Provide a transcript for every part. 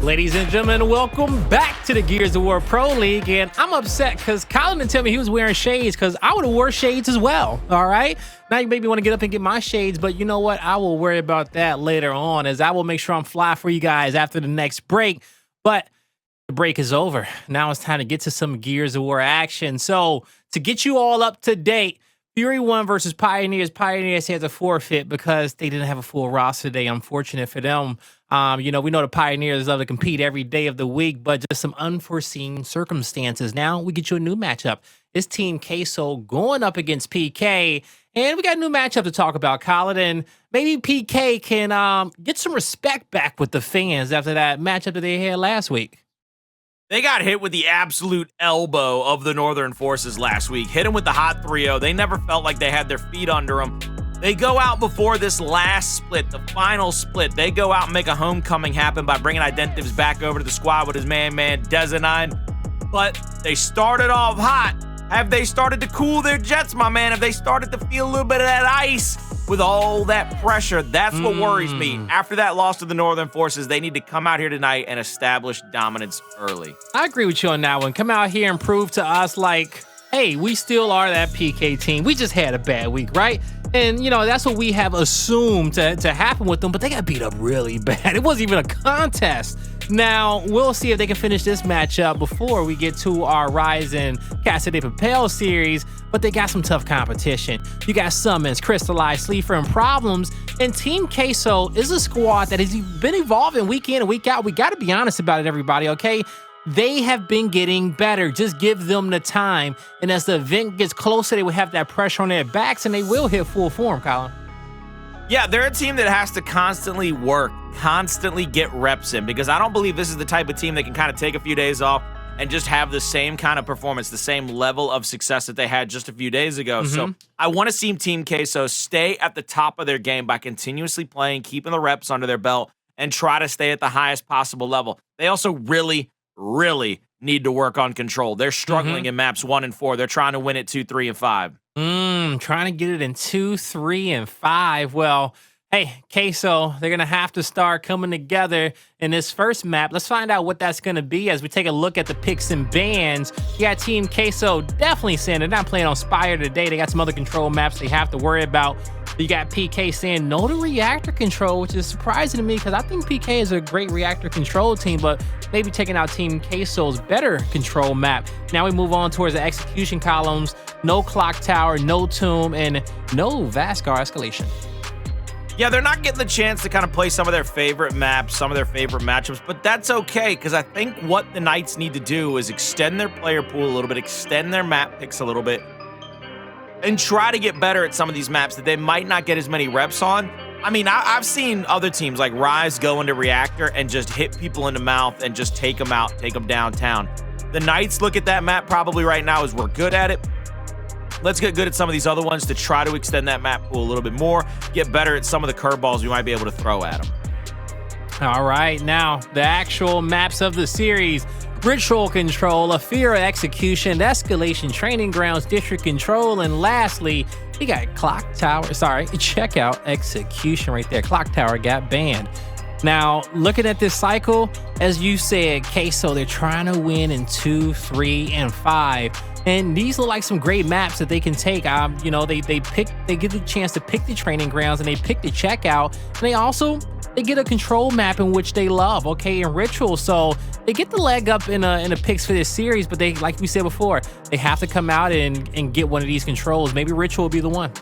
Ladies and gentlemen, welcome back to the Gears of War Pro League. And I'm upset because Colin didn't tell me he was wearing shades because I would have wore shades as well. All right. Now you maybe want to get up and get my shades, but you know what? I will worry about that later on, as I will make sure I'm fly for you guys after the next break. But the break is over. Now it's time to get to some Gears of War action. So to get you all up to date, Fury 1 versus Pioneers. Pioneers had to forfeit because they didn't have a full roster today. Unfortunate for them. We know the Pioneers love to compete every day of the week, but just some unforeseen circumstances. Now we get you a new matchup. It's Team Queso going up against PK, and we got a new matchup to talk about, Colin. And maybe PK can get some respect back with the fans after that matchup that they had last week. They got hit with the absolute elbow of the Northern Forces last week. Hit them with the hot 3-0. They never felt like they had their feet under them. They go out before this last split, the final split. They go out and make a homecoming happen by bringing Identivez back over to the squad with his man, Dezonide. But they started off hot. Have they started to cool their jets, my man? Have they started to feel a little bit of that ice with all that pressure? That's what worries me. After that loss to the Northern Forces, they need to come out here tonight and establish dominance early. I agree with you on that one. Come out here and prove to us, like, hey, we still are that PK team. We just had a bad week, right? And, that's what we have assumed to happen with them, but they got beat up really bad. It wasn't even a contest. Now, we'll see if they can finish this matchup before we get to our Rise and Casa de Papel series, but they got some tough competition. You got SuMuNs, Cristalize, Sleeafer, and Problems, and Team Queso is a squad that has been evolving week in and week out. We got to be honest about it, everybody, okay? They have been getting better. Just give them the time. And as the event gets closer, they will have that pressure on their backs, and they will hit full form, Colin. Yeah, they're a team that has to constantly work, constantly get reps in, because I don't believe this is the type of team that can kind of take a few days off and just have the same kind of performance, the same level of success that they had just a few days ago. So I want to see Team Queso stay at the top of their game by continuously playing, keeping the reps under their belt, and try to stay at the highest possible level. They also really need to work on control. They're struggling in maps 1 and 4. They're trying to win it 2, 3, and 5. Trying to get it in 2, 3, and 5. Well, hey, Queso, they're going to have to start coming together in this first map. Let's find out what that's going to be as we take a look at the picks and bans. You got Team Queso definitely saying they're not playing on Spire today. They got some other control maps they have to worry about. You got PK saying no to reactor control, which is surprising to me because I think PK is a great reactor control team, but maybe taking out Team Queso's better control map. Now we move on towards the execution columns. No clock tower, no tomb, and no Vascar escalation. Yeah, they're not getting the chance to kind of play some of their favorite maps, some of their favorite matchups, but that's okay, because I think what the Knights need to do is extend their player pool a little bit, extend their map picks a little bit, and try to get better at some of these maps that they might not get as many reps on. I mean, I've seen other teams like Rise go into Reactor and just hit people in the mouth and just take them out, take them downtown. The Knights look at that map probably right now as we're good at it. Let's get good at some of these other ones to try to extend that map pool a little bit more, get better at some of the curveballs we might be able to throw at them. All right, now the actual maps of the series. Ritual Control, Ephyra Execution, Escalation Training Grounds, District Control, and lastly, we got Checkout Execution right there. Clock Tower got banned. Now, looking at this cycle, as you said, Queso, they're trying to win in 2, 3, and 5. And these look like some great maps that they can take. They get the chance to pick the training grounds and they pick the checkout. And they get a control map in which they love, okay, in Ritual. So they get the leg up in the picks for this series, but they, like we said before, they have to come out and get one of these controls. Maybe Ritual will be the one.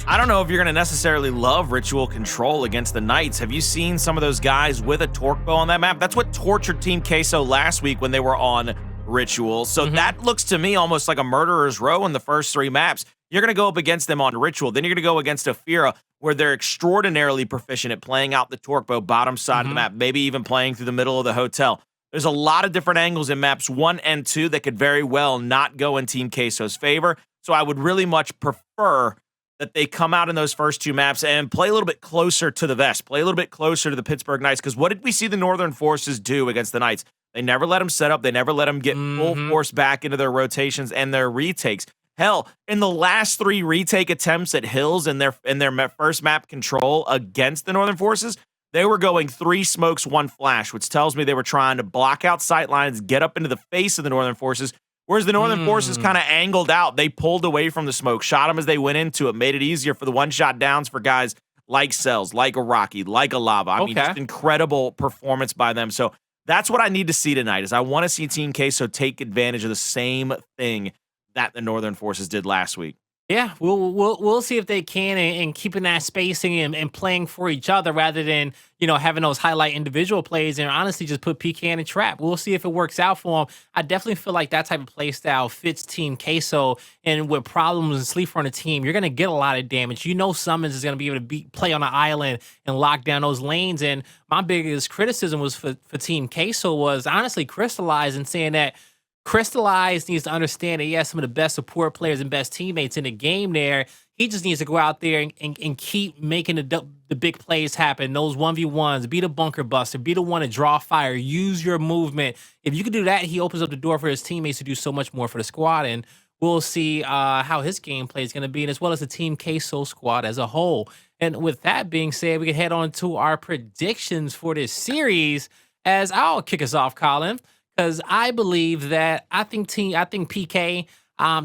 I don't know if you're going to necessarily love Ritual Control against the Knights. Have you seen some of those guys with a torque bow on that map? That's what tortured Team Queso last week when they were on Ritual. So that looks to me almost like a murderer's row in the first 3 maps. You're going to go up against them on Ritual. Then you're going to go against Ephyra, where they're extraordinarily proficient at playing out the torque bow bottom side of the map, maybe even playing through the middle of the hotel. There's a lot of different angles in maps 1 and 2 that could very well not go in Team Queso's favor. So I would really much prefer that they come out in those first 2 maps and play a little bit closer to the vest, play a little bit closer to the Pittsburgh Knights, because what did we see the Northern Forces do against the Knights? They never let them set up. They never let them get full force back into their rotations and their retakes. Hell, in the last 3 retake attempts at Hills in their first map control against the Northern Forces, They were going 3 smokes, 1 flash, which tells me they were trying to block out sight lines, get up into the face of the Northern Forces, whereas the Northern Forces kind of angled out. They pulled away from the smoke, shot them as they went into it, made it easier for the one-shot downs for guys like Cells, like a Rocky, like a Lava. I mean, just incredible performance by them. So that's what I need to see tonight, is I want to see Team Queso take advantage of the same thing that the Northern Forces did last week. Yeah, we'll see if they can, and keeping that spacing and playing for each other rather than, you know, having those highlight individual plays and honestly just put PK in a trap. We'll see if it works out for them. I definitely feel like that type of play style fits Team Queso, and with problems and Sleeafer on the team, you're going to get a lot of damage. You know SuMuNs is going to be able to play on an island and lock down those lanes, and my biggest criticism was for Team Queso was honestly Cristalize, and saying that Cristalize needs to understand that he has some of the best support players and best teammates in the game there. He just needs to go out there and keep making the big plays happen. Those 1v1s, be the bunker buster, be the one to draw fire, use your movement. If you can do that, he opens up the door for his teammates to do so much more for the squad. And we'll see how his gameplay is going to be, and as well as the Team Queso squad as a whole. And with that being said, we can head on to our predictions for this series, as I'll kick us off, Colin. Because I believe that I think PK,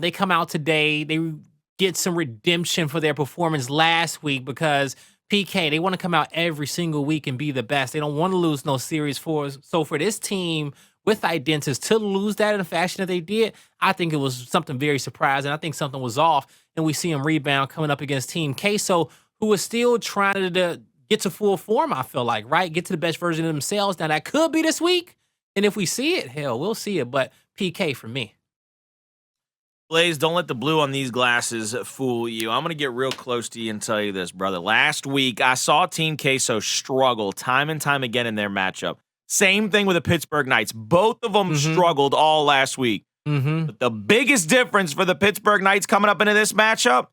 they come out today, they get some redemption for their performance last week, because PK, they want to come out every single week and be the best. They don't want to lose no series so for this team with Identivez to lose that in the fashion that they did, I think it was something very surprising. I think something was off, and we see them rebound coming up against Team Queso, who is still trying to get to full form, I feel like, right? Get to the best version of themselves. Now, that could be this week. And if we see it, hell, we'll see it. But PK for me. Blaze, don't let the blue on these glasses fool you. I'm going to get real close to you and tell you this, brother. Last week, I saw Team Queso struggle time and time again in their matchup. Same thing with the Pittsburgh Knights. Both of them struggled all last week. But the biggest difference for the Pittsburgh Knights coming up into this matchup,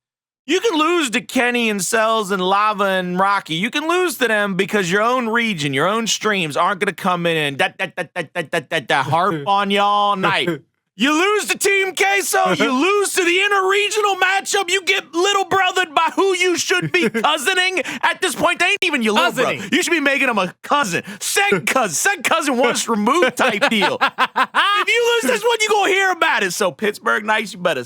you can lose to Kenny and Cells and Lava and Rocky. You can lose to them because your own region, your own streams aren't going to come in and harp on you all night. You lose to Team Queso, you lose to the interregional matchup, you get little brothered by who you should be cousining. At this point, they ain't even your little brother. You should be making them a cousin. Second cousin once removed type deal. If you lose this one, you gonna hear about it. So Pittsburgh Knights, you better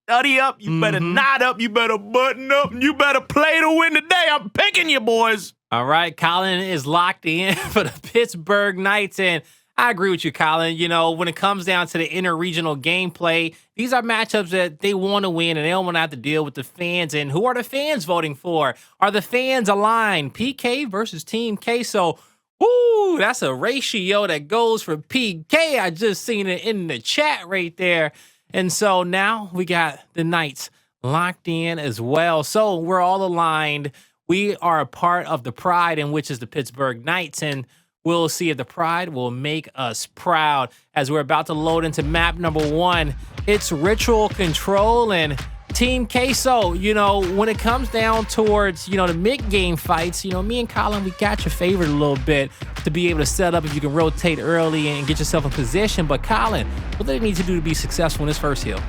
study up, you better knot up, you better button up, and you better play to win today. I'm picking you, boys. All right, Colin is locked in for the Pittsburgh Knights, and I agree with you, Colin. You know, when it comes down to the interregional gameplay, these are matchups that they want to win, and they don't want to have to deal with the fans. And who are the fans voting for? Are the fans aligned? PK versus Team Queso. Woo, that's a ratio that goes for PK. I just seen it in the chat right there. And so now we got the Knights locked in as well. So we're all aligned. We are a part of the pride, in which is the Pittsburgh Knights, and we'll see if the pride will make us proud as we're about to load into map number 1. It's Ritual Control and Team Queso. You know, when it comes down towards, you know, the mid-game fights, you know, me and Colin, we got your favorite a little bit to be able to set up if you can rotate early and get yourself in position. But Colin, what do they need to do to be successful in this first hill?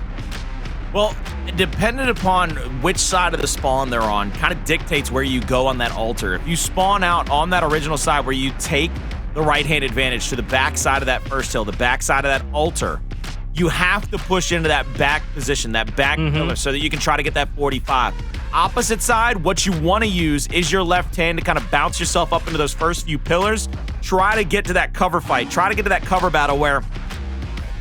Well, dependent upon which side of the spawn they're on, kind of dictates where you go on that altar. If you spawn out on that original side where you take the right-hand advantage to the back side of that first hill, the back side of that altar, you have to push into that back position, that back pillar, so that you can try to get that 45. Opposite side, what you want to use is your left hand to kind of bounce yourself up into those first few pillars. Try to get to that cover fight. Try to get to that cover battle where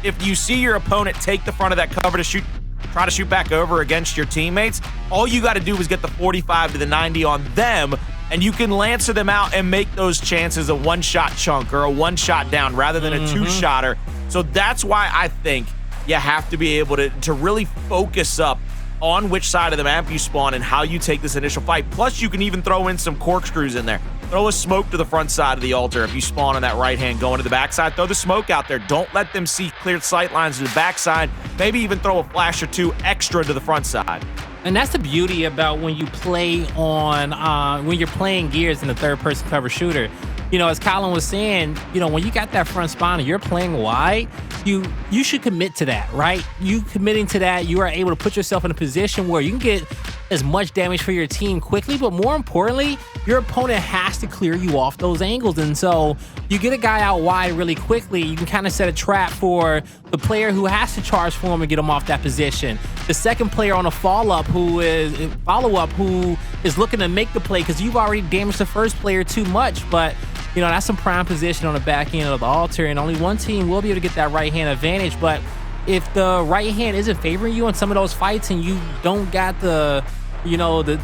if you see your opponent take the front of that cover to shoot, try to shoot back over against your teammates, all you got to do is get the 45 to the 90 on them, and you can lancer them out and make those chances a one-shot chunk or a one-shot down rather than a two-shotter. So that's why I think you have to be able to really focus up on which side of the map you spawn and how you take this initial fight. Plus, you can even throw in some corkscrews in there. Throw a smoke to the front side of the altar if you spawn on that right hand going to the backside. Throw the smoke out there. Don't let them see cleared sight lines to the backside. Maybe even throw a flash or two extra to the front side. And that's the beauty about when you play on, when you're playing Gears in the third-person cover shooter. You know, as Colin was saying, you know, when you got that front spawn and you're playing wide, you should commit to that, right? You committing to that, you are able to put yourself in a position where you can get as much damage for your team quickly, but more importantly, your opponent has to clear you off those angles. And so you get a guy out wide really quickly, you can kind of set a trap for the player who has to charge for him and get him off that position. The second player on a follow-up who is looking to make the play because you've already damaged the first player too much, but you know, that's some prime position on the back end of the altar, and only one team will be able to get that right hand advantage. But if the right hand isn't favoring you in some of those fights and you don't got the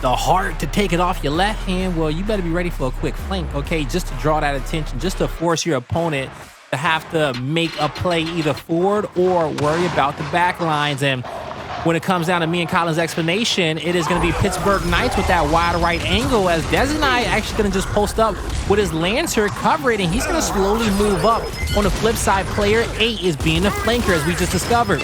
heart to take it off your left hand, well, you better be ready for a quick flank, okay? Just to draw that attention, just to force your opponent to have to make a play either forward or worry about the back lines. And when it comes down to me and Colin's explanation, it is going to be Pittsburgh Knights with that wide right angle, as Dezonide actually going to just post up with his Lancer, cover it, and he's going to slowly move up. On the flip side, player 8 is being a flanker, as we just discovered.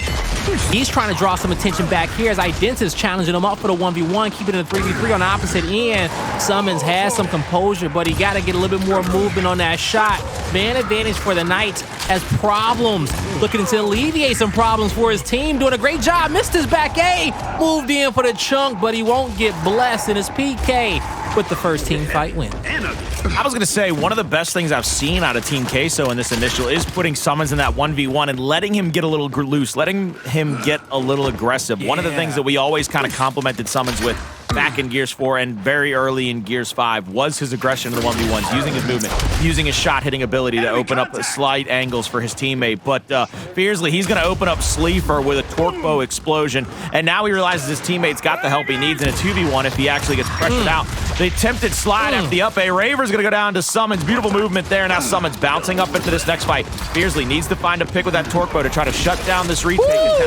He's trying to draw some attention back here as Identivez challenging him up for the 1v1, keeping it a 3v3 on the opposite end. SuMuNs has some composure, but he got to get a little bit more movement on that shot. Man advantage for the Knights has problems, looking to alleviate some problems for his team, doing a great job. Missed his back A, moved in for the chunk, but he won't get blessed in his PK with the first team fight win. I was going to say, one of the best things I've seen out of Team Queso in this initial is putting SuMuNs in that 1v1 and letting him get a little loose, letting him get a little aggressive. Yeah. One of the things that we always kind of complimented SuMuNs with back in Gears 4 and very early in Gears 5 was his aggression in the 1v1s, using his movement, using his shot-hitting ability to open up slight angles for his teammate. But Fearzly, he's going to open up Sleeafer with a torque bow explosion, and now he realizes his teammate's got the help he needs in a 2v1 if he actually gets pressured out. The attempted slide after the up A. Raver's going to go down to SuMuNs. Beautiful movement there. Now SuMuNs bouncing up into this next fight. Fearzly needs to find a pick with that torque bow to try to shut down this retake attempt.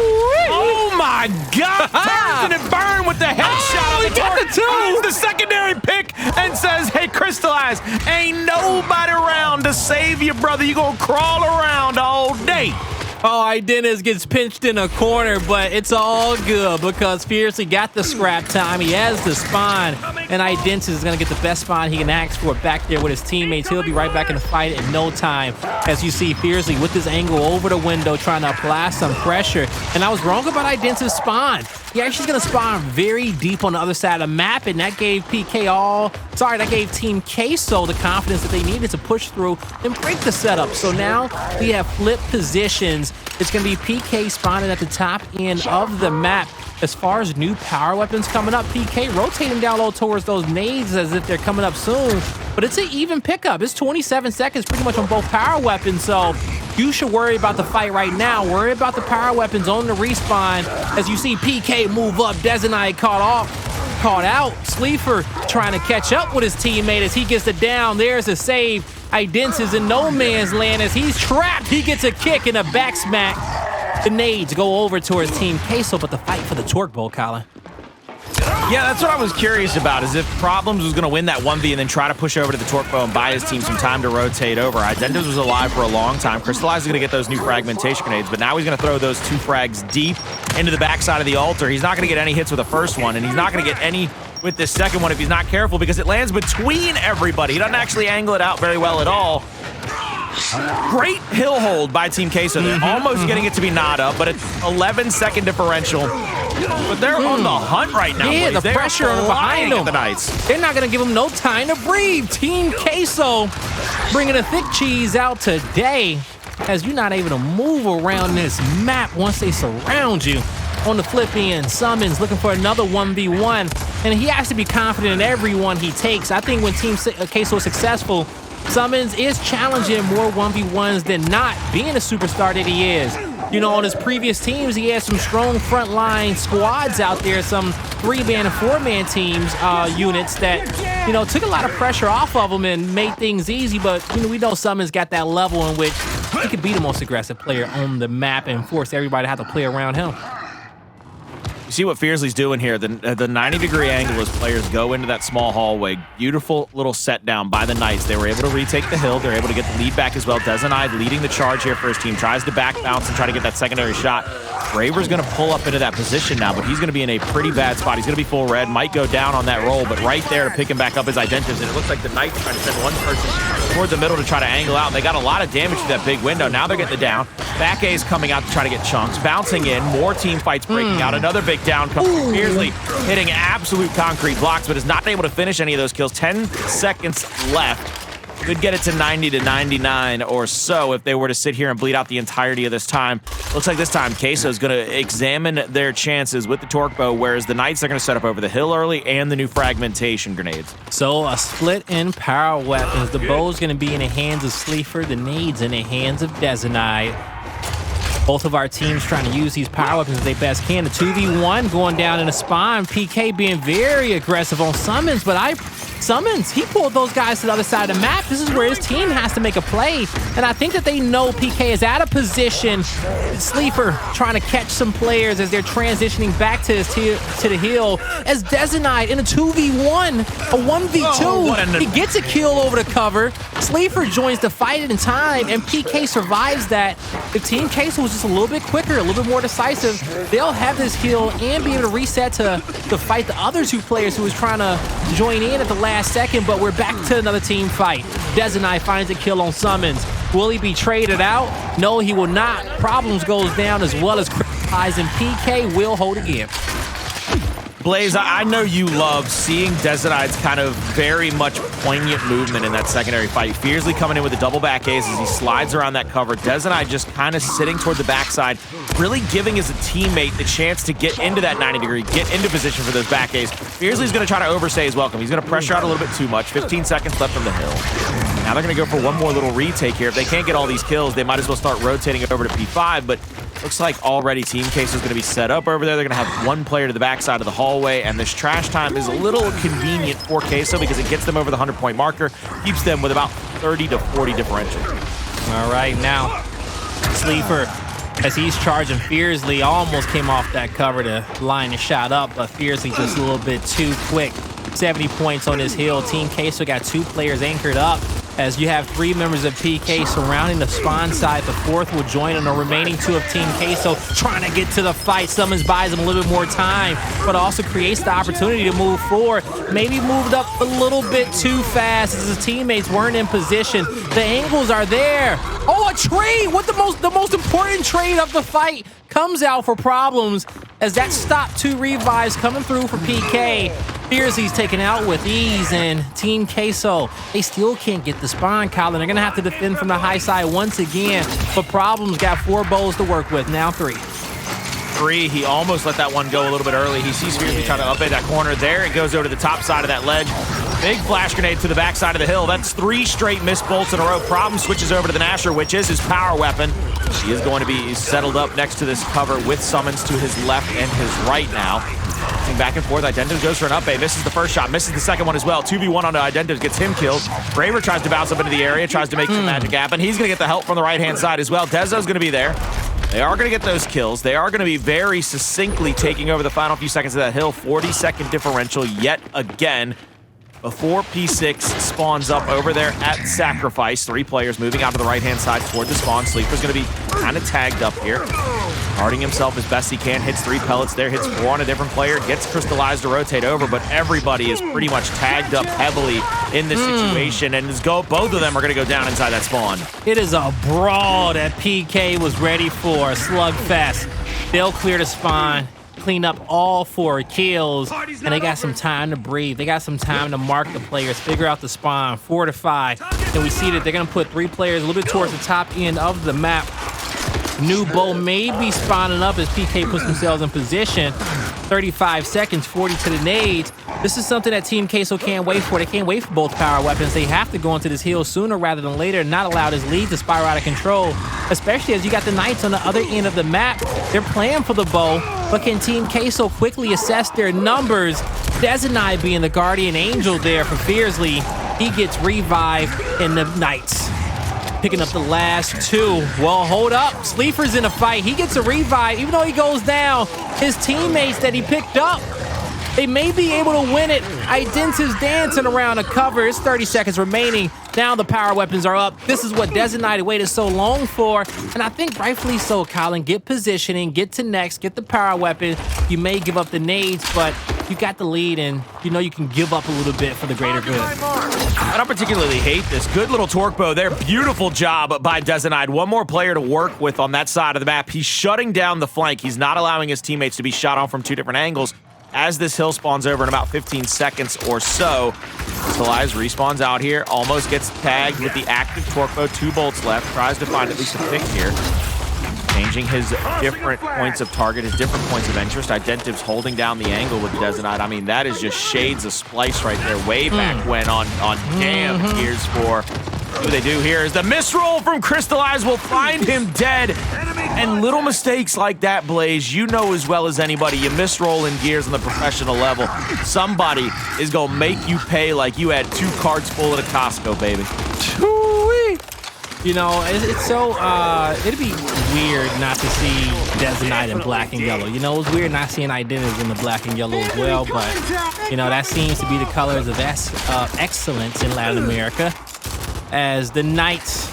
Oh my God! Turns and burn with the headshot on the torque. Finds the secondary pick and says, hey, Cristalize, ain't nobody around to save you, brother. You gonna crawl around all day. Oh, Identivez gets pinched in a corner, but it's all good because Fearzly got the scrap time. He has the spawn, and Identivez is going to get the best spawn he can ask for back there with his teammates. He'll be right back in the fight in no time. As you see, Fearzly with his angle over the window trying to apply some pressure. And I was wrong about Identivez spawn. He actually going to spawn very deep on the other side of the map, and that gave that gave Team Queso the confidence that they needed to push through and break the setup. So now we have flipped positions. It's going to be PK spawning at the top end of the map. As far as new power weapons coming up, PK rotating down low towards those nades as if they're coming up soon. But it's an even pickup. It's 27 seconds pretty much on both power weapons. So you should worry about the fight right now. Worry about the power weapons on the respawn. As you see PK move up, Dezonide caught out. Sleeafer trying to catch up with his teammate as he gets it down. There's a save. Identivez in no man's land as he's trapped. He gets a kick and a back smack. The nades go over towards Team Queso, but the fight for the torque bow, Colin. Yeah, that's what I was curious about, is if Problems was going to win that 1v and then try to push over to the torque bow and buy his team some time to rotate over. Identivez was alive for a long time. Cristalize is going to get those new fragmentation grenades, but now he's going to throw those 2 frags deep into the backside of the altar. He's not going to get any hits with the first one, and he's not going to get any with this second one if he's not careful, because it lands between everybody. He doesn't actually angle it out very well at all. Great hill hold by Team Queso. They're almost getting it to be not up, but it's 11-second differential. But they're on the hunt right now. Yeah, boys. the pressure behind them. The Knights. They're not going to give them no time to breathe. Team Queso bringing a thick cheese out today as you're not able to move around this map once they surround you. On the flip end, SuMuNs looking for another 1v1, and he has to be confident in every one he takes. I think when Team Queso is successful, SuMuNs is challenging more 1v1s than not, being a superstar that he is. You know, on his previous teams, he had some strong frontline squads out there, some 3-man and 4-man teams, units that, you know, took a lot of pressure off of him and made things easy. But, you know, we know SuMuNs got that level in which he could be the most aggressive player on the map and force everybody to have to play around him. You see what Fearzly's doing here. The 90-degree angle as players go into that small hallway. Beautiful little set down by the Knights. They were able to retake the hill. They're able to get the lead back as well. Dezonide leading the charge here for his team. Tries to back bounce and try to get that secondary shot. Raver's going to pull up into that position now, but he's going to be in a pretty bad spot. He's going to be full red. Might go down on that roll, but right there to pick him back up is Identivez. And it looks like the Knights trying to send one person toward the middle to try to angle out. And they got a lot of damage to that big window. Now they're getting the down. Back A's coming out to try to get chunks. Bouncing in. More team fights breaking out. Another big down comes from Fearzly, hitting absolute concrete blocks, but is not able to finish any of those kills. 10 seconds left. Could get it to 90 to 99 or so if they were to sit here and bleed out the entirety of this time. Looks like this time Queso is going to examine their chances with the torque bow, whereas the Knights are going to set up over the hill early and the new fragmentation grenades. So a split in power weapons. The bow's going to be in the hands of Sleeafer, the nades in the hands of Dezonide. Both of our teams trying to use these power weapons as they best can. The 2v1 going down in the spawn. PK being very aggressive on SuMuNs, but SuMuNs, he pulled those guys to the other side of the map. This is where his team has to make a play. And I think that they know PK is out of position. Sleeafer trying to catch some players as they're transitioning back to the hill. As Dezonide in a 2v1, a 1v2. He gets a kill over the cover. Sleeafer joins the fight in time, and PK survives that. If Team Queso was just a little bit quicker, a little bit more decisive, they'll have this kill and be able to reset to fight the other two players who was trying to join in at the last second, but we're back to another team fight. Dezonide finds a kill on SuMuNs. Will he be traded out? No, he will not. Problems goes down as well as Cristalize, and PK will hold again. Blaze, I know you love seeing Dezonide's kind of very much poignant movement in that secondary fight. Fearzly coming in with a double back ace as he slides around that cover. Dezonide just kind of sitting toward the backside, really giving his teammate the chance to get into that 90 degree, get into position for those back ace. Fearzly's going to try to overstay his welcome. He's going to pressure out a little bit too much. 15 seconds left on the hill. Now they're going to go for one more little retake here. If they can't get all these kills, they might as well start rotating it over to P5, but looks like already Team Queso is going to be set up over there. They're going to have one player to the backside of the hallway, and this trash time is a little convenient for Queso because it gets them over the 100-point marker, keeps them with about 30 to 40 differential. All right, now Sleeafer, as he's charging Fearzly, almost came off that cover to line the shot up, but Fearzly just a little bit too quick. 70 points on his hill. Team Queso got 2 players anchored up, as you have 3 members of PK surrounding the spawn side. The 4th will join on the remaining 2 of Team Queso, trying to get to the fight. SuMuNs buys him a little bit more time, but also creates the opportunity to move forward. Maybe moved up a little bit too fast as his teammates weren't in position. The angles are there. Oh, a trade! What the most important trade of the fight comes out for problems, as that stop 2 revives coming through for PK. Fearzly's taken out with ease, and Team Queso, they still can't get the spawn, Colin. They're going to have to defend from the high side once again, but Problems got 4 bows to work with, now 3. He almost let that one go a little bit early. He sees Fearzly trying to upend that corner. There it goes over to the top side of that ledge. Big flash grenade to the backside of the hill. That's 3 straight missed bolts in a row. Problem switches over to the Nasher, which is his power weapon. He is going to be settled up next to this cover with SuMuNs to his left and his right now. Back and forth. Identivez goes for an up A. Misses the first shot. Misses the second one as well. 2v1 onto Identivez. Gets him killed. Raver tries to bounce up into the area. Tries to make some magic happen. He's going to get the help from the right-hand side as well. Dezo's going to be there. They are going to get those kills. They are going to be very succinctly taking over the final few seconds of that hill. 40-second differential yet again. Before P6 spawns up over there at Sacrifice. 3 players moving out to the right-hand side toward the spawn. Sleeafer's going to be kind of tagged up here. Guarding himself as best he can. Hits 3 pellets there. Hits 4 on a different player. Gets Cristalize to rotate over, but everybody is pretty much tagged up heavily in this situation, and both of them are going to go down inside that spawn. It is a brawl that PK was ready for. A slugfest. They'll clear the spawn, clean up all 4 kills, and they got some time to breathe. They got some time to mark the players, figure out the spawn, fortify. And we see that they're going to put 3 players a little bit towards the top end of the map. New bow may be spawning up as PK puts themselves in position. 35 seconds, 40 to the nades. This is something that Team Queso can't wait for. They can't wait for both power weapons. They have to go into this hill sooner rather than later and not allow this lead to spiral out of control, especially as you got the Knights on the other end of the map. They're playing for the bow, but can Team Queso quickly assess their numbers? Dezonide being the guardian angel there for Fearzly. He gets revived, and the Knights picking up the last 2. Well, hold up. Sleeafer's in a fight. He gets a revive. Even though he goes down, his teammates that he picked up, they may be able to win it. Identivez dancing around a cover. It's 30 seconds remaining. Now the power weapons are up. This is what Dezonide waited so long for, and I think rightfully so, Colin. Get positioning, get to next, get the power weapon. You may give up the nades, but you got the lead, and you know you can give up a little bit for the greater good. I don't particularly hate this. Good little torque bow there. Beautiful job by Dezonide. One more player to work with on that side of the map. He's shutting down the flank. He's not allowing his teammates to be shot on from 2 different angles. As this hill spawns over in about 15 seconds or so, Cristalize respawns out here, almost gets tagged with the active torque bow, 2 bolts left, tries to find at least a pick here. Changing his different points of target, his different points of interest. Identivez holding down the angle with Dezonide. I mean, that is just shades of Splice right there. Way back when on damn Gears 4. What they do here is the misroll from Cristalize will find him dead. And little mistakes like that, Blaze, you know as well as anybody, you misroll in Gears on the professional level. Somebody is going to make you pay like you had 2 carts full at a Costco, baby. You know, it's so, it'd be weird not to see Dezonide in black and yellow. You know, it was weird not seeing Identivez in the black and yellow as well, but, you know, that seems to be the colors of excellence in Latin America, as the Knights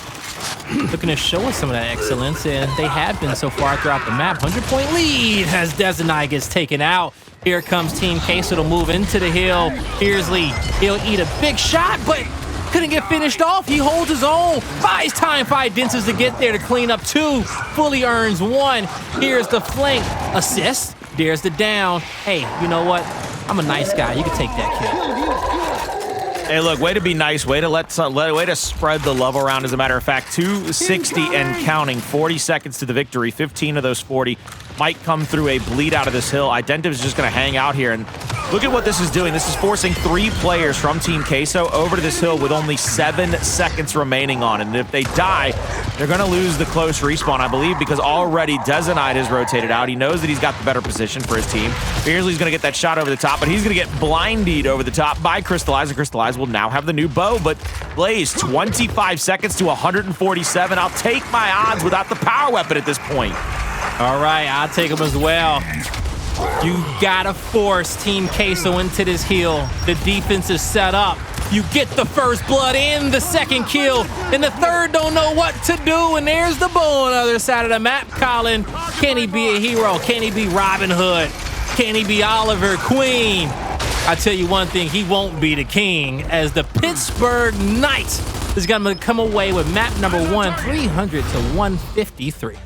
looking to show us some of that excellence, and they have been so far throughout the map. 100-point lead as Dezonide gets taken out. Here comes Team Queso to move into the hill. Fearzly, he'll eat a big shot, but couldn't get finished off. He holds his own. Buys time for Identivez to get there to clean up 2. Fully earns 1. Here's the flank assist. There's the down. Hey, you know what? I'm a nice guy. You can take that kill. Hey, look, way to be nice. Way to way to spread the love around. As a matter of fact, 260 and counting. 40 seconds to the victory. 15 of those 40 might come through a bleed out of this hill. Identivez is just going to hang out here, and look at what this is doing. This is forcing 3 players from Team Queso over to this hill with only 7 seconds remaining on it. And if they die, they're going to lose the close respawn, I believe, because already Dezonide has rotated out. He knows that he's got the better position for his team. Fearzly's going to get that shot over the top, but he's going to get blinded over the top by Cristalize, and Cristalize will now have the new bow. But Blaze, 25 seconds to 147. I'll take my odds without the power weapon at this point. All right, I'll take him as well. You gotta force Team Queso into this hill. The defense is set up. You get the first blood and the second kill, and the third don't know what to do, and there's the bow on the other side of the map. Colin, can he be a hero? Can he be Robin Hood? Can he be Oliver Queen? I tell you one thing, he won't be the king, as the Pittsburgh Knights is gonna come away with map number 1, 300 to 153.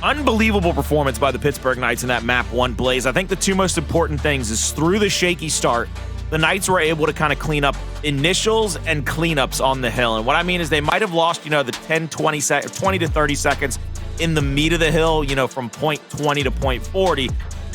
Unbelievable performance by the Pittsburgh Knights in that map 1, Blaze. I think the 2 most important things is through the shaky start, the Knights were able to kind of clean up initials and cleanups on the hill. And what I mean is they might have lost, you know, the 20 to 30 seconds in the meat of the hill, you know, from point 20 to point 40.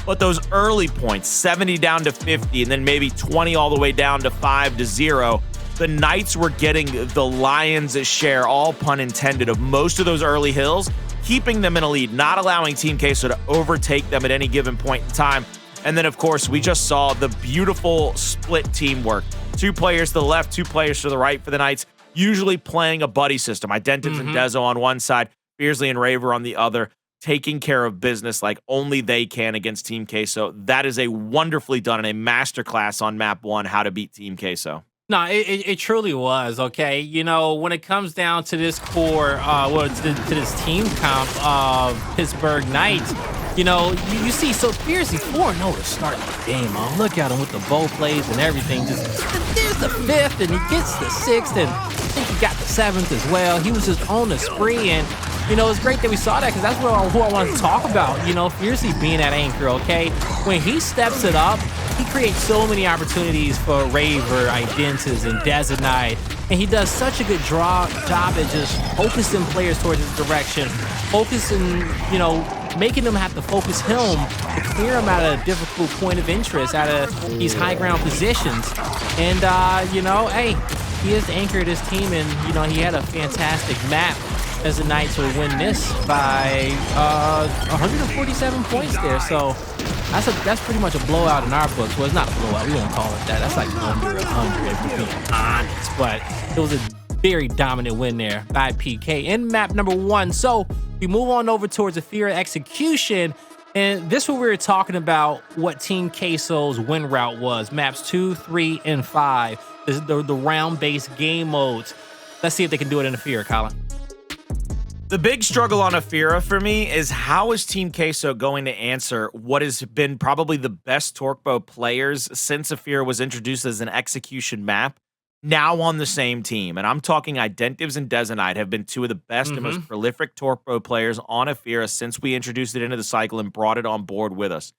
But those early points, 70 down to 50, and then maybe 20 all the way down to 5 to 0, the Knights were getting the lion's share, all pun intended, of most of those early hills, keeping them in a lead, not allowing Team Queso to overtake them at any given point in time. And then, of course, we just saw the beautiful split teamwork. 2 players to the left, 2 players to the right for the Knights, usually playing a buddy system. Identivez and Dezo on one side, Fearzly and Raver on the other, taking care of business like only they can against Team Queso. That is a wonderfully done and a masterclass on map 1, how to beat Team Queso. No, it truly was, okay? You know, when it comes down to this core, to this team comp of Pittsburgh Knights, you know, you see, so Fearzly 4-0 to start the game. Look at him with the bow plays and everything. Just there's the 5th, and he gets the 6th, and I think he got the 7th as well. He was just on the spree, and, you know, it's great that we saw that, because that's who I wanted to talk about. You know, Fearzly being that anchor, okay? When he steps it up, he creates so many opportunities for Raver, Identivez, and Dezonide, and he does such a good job at just focusing players towards his direction, focusing, you know, making them have to focus him to clear him out of a difficult point of interest, out of these high ground positions. And, you know, hey, he is the anchor of this team, and, you know, he had a fantastic map as the Knights will win this by 147 points there. So that's pretty much a blowout in our books. Well, it's not a blowout. We won't call it that. That's like under 100 if we're being honest. But it was a very dominant win there by PK in map number 1. So we move on over towards Ephyra execution. And this is what we were talking about, what Team Queso's win route was. Maps 2, 3, and 5. This is the round-based game modes. Let's see if they can do it in Ephyra, Colin. The big struggle on Ephyra for me is how is Team Queso going to answer what has been probably the best Torquebow players since Ephyra was introduced as an execution map, now on the same team. And I'm talking Identivez and Dezonide have been two of the best and most prolific Torquebow players on Ephyra since we introduced it into the cycle and brought it on board with us.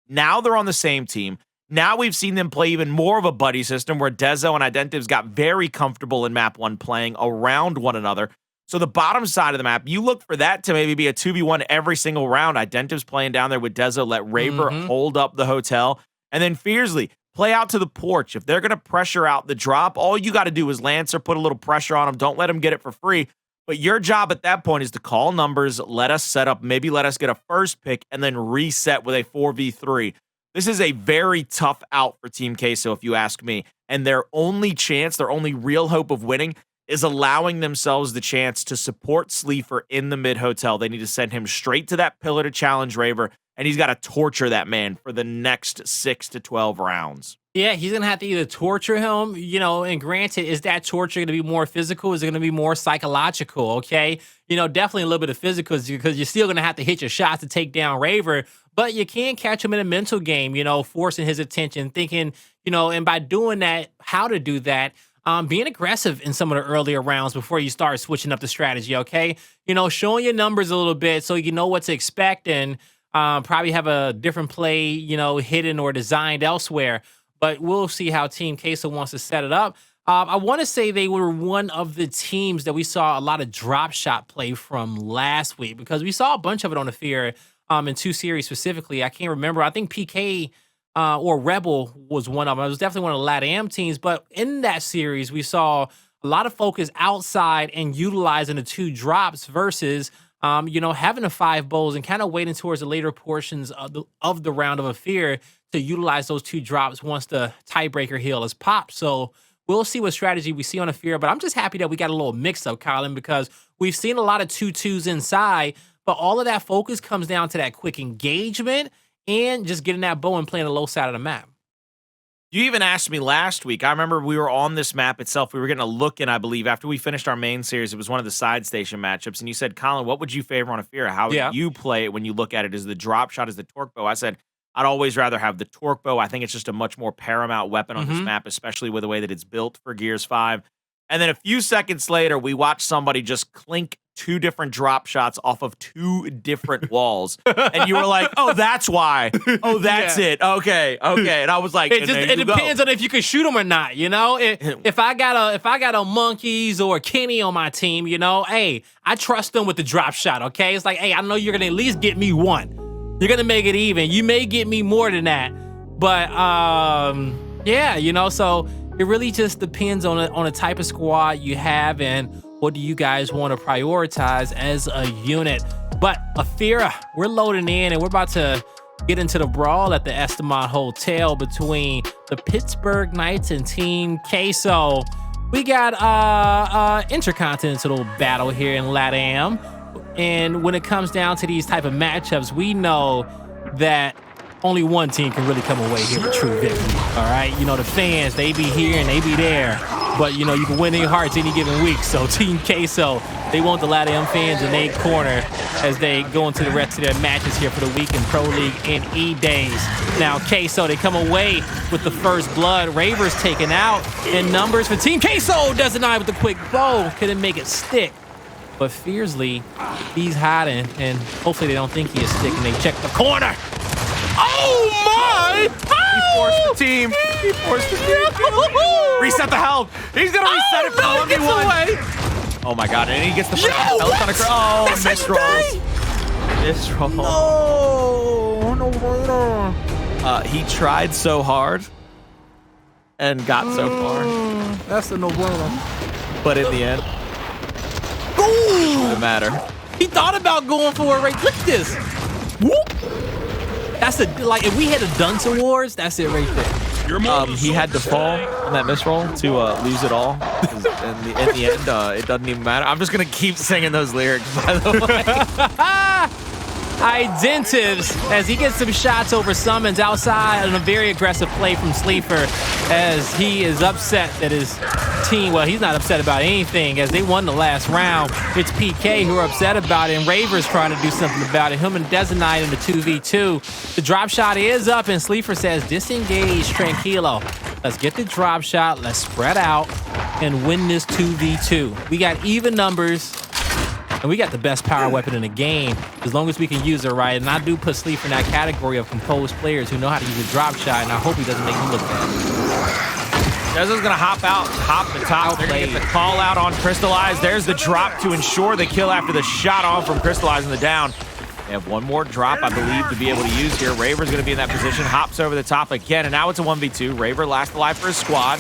Now they're on the same team. Now we've seen them play even more of a buddy system where Dezo and Identivez got very comfortable in map 1 playing around one another. So the bottom side of the map, you look for that to maybe be a 2v1 every single round. Identivez playing down there with Dezo, let Raver hold up the hotel. And then Fearzly, play out to the porch. If they're going to pressure out the drop, all you got to do is Lancer, put a little pressure on them. Don't let them get it for free. But your job at that point is to call numbers, let us set up, maybe let us get a first pick, and then reset with a 4v3. This is a very tough out for Team Queso, if you ask me. And their only chance, their only real hope of winning is allowing themselves the chance to support Sleeafer in the mid-hotel. They need to send him straight to that pillar to challenge Raver, and he's got to torture that man for the next 6 to 12 rounds. Yeah, he's going to have to either torture him, you know, and granted, is that torture going to be more physical? Is it going to be more psychological, okay? You know, definitely a little bit of physical because you're still going to have to hit your shots to take down Raver, but you can catch him in a mental game, you know, forcing his attention, thinking, you know, and by doing that, how to do that, being aggressive in some of the earlier rounds before you start switching up the strategy, okay? You know, showing your numbers a little bit so you know what to expect and probably have a different play, you know, hidden or designed elsewhere. But we'll see how Team Queso wants to set it up. I want to say they were one of the teams that we saw a lot of drop shot play from last week because we saw a bunch of it on the Fear in 2 series specifically. I can't remember. I think PK or Rebel was one of them. It was definitely one of the LATAM teams. But in that series, we saw a lot of focus outside and utilizing the 2 drops versus, you know, having the 5 bowls and kind of waiting towards the later portions of the round of a Fear to utilize those 2 drops once the tiebreaker heal is popped. So we'll see what strategy we see on a Fear. But I'm just happy that we got a little mix-up, Colin, because we've seen a lot of 2-2s inside, but all of that focus comes down to that quick engagement and just getting that bow and playing the low side of the map. You even asked me last week. I remember we were on this map itself. We were getting a look in, I believe, after we finished our main series. It was one of the side station matchups. And you said, Colin, what would you favor on Ephyra? How would you play it when you look at it? Is the drop shot, is the torque bow? I said, I'd always rather have the torque bow. I think it's just a much more paramount weapon on this map, especially with the way that it's built for Gears 5. And then a few seconds later, we watched somebody just clink 2 different drop shots off of 2 different walls. And you were like, oh, that's why. Oh, that's it. Okay. And I was like, it depends on if you can shoot them or not, you know? If I got a Monkeys or Kenny on my team, you know, hey, I trust them with the drop shot, okay? It's like, hey, I know you're going to at least get me 1. You're going to make it even. You may get me more than that. But, yeah, you know, so it really just depends on the type of squad you have and what do you guys want to prioritize as a unit. But Ephyra, we're loading in and we're about to get into the brawl at the Escalation Hotel between the Pittsburgh Knights and Team Queso. We got intercontinental battle here in LATAM. And when it comes down to these type of matchups, we know that only one team can really come away here with true victory, all right? You know, the fans, they be here and they be there. But, you know, you can win their hearts any given week. So Team Queso, they want the LATAM fans in their corner as they go into the rest of their matches here for the week in Pro League and E-Days. Now, Queso, they come away with the first blood. Raver's taken out. And numbers for Team Queso. Dezonide with the quick bow. Couldn't make it stick. But Fearzly, he's hiding. And hopefully they don't think he is sticking. They check the corner. Oh, my! He forced the team. He forced the team. Reset the health. He's going to reset it for the 1v1. Oh, my God. And he gets the first health on a cross. Oh, misroll. No. He tried so hard and got so far. That's a no-brainer. But in the end, it doesn't matter. He thought about going for it, right? Look at this. Whoop. That's like if we had a Dunce Awards, that's it right there. He had to fall on that misroll to lose it all. In the end, it doesn't even matter. I'm just gonna keep singing those lyrics, by the way. Identivez as he gets some shots over SuMuNs outside on a very aggressive play from Sleeafer as he is upset that his team, well, he's not upset about anything as they won the last round. It's PK who are upset about it, and Raver's trying to do something about it. Him and Dezonide in the 2v2. The drop shot is up, and Sleeafer says, disengage, tranquilo. Let's get the drop shot. Let's spread out and win this 2v2. We got even numbers. And we got the best power weapon in the game, as long as we can use it right. And I do put Sleeafer in that category of composed players who know how to use a drop shot, and I hope he doesn't make me look bad. Dezo's gonna hop the top. They're gonna get the call out on Cristalize. There's the drop to ensure the kill after the shot on from Cristalize in the down. They have one more drop, I believe, to be able to use here. Raver's gonna be in that position, hops over the top again, and now it's a 1v2. Raver last alive for his squad.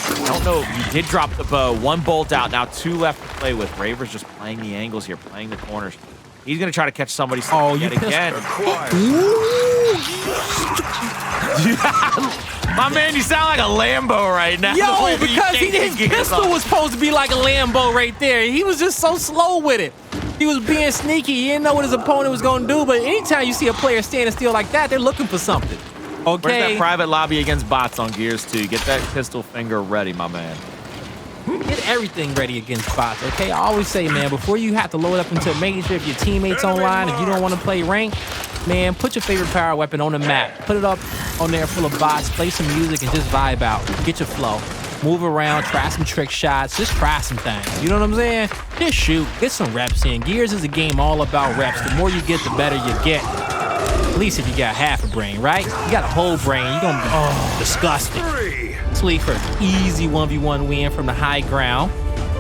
I don't know, he did drop the bow. One bolt out, now two left to play with. Raver's just playing the angles here, playing the corners. He's gonna try to catch somebody yet again. My man, you sound like a Lambo right now. Yo, because his pistol was supposed to be like a Lambo right there. He was just so slow with it. He was being sneaky. He didn't know what his opponent was gonna do, but anytime you see a player standing still like that, they're looking for something. Okay. Where's that private lobby against bots on Gears 2? Get that pistol finger ready, my man. Get everything ready against bots, okay? I always say, man, before you have to load up into making sure if your teammates online, if you don't want to play rank, man, put your favorite power weapon on the map. Put it up on there full of bots, play some music, and just vibe out. Get your flow. Move around, try some trick shots, just try some things. You know what I'm saying? Just shoot, get some reps in. Gears is a game all about reps. The more you get, the better you get. At least if you got half a brain, right? You got a whole brain, you're gonna be disgusting. Sleeafer, easy 1v1 win from the high ground.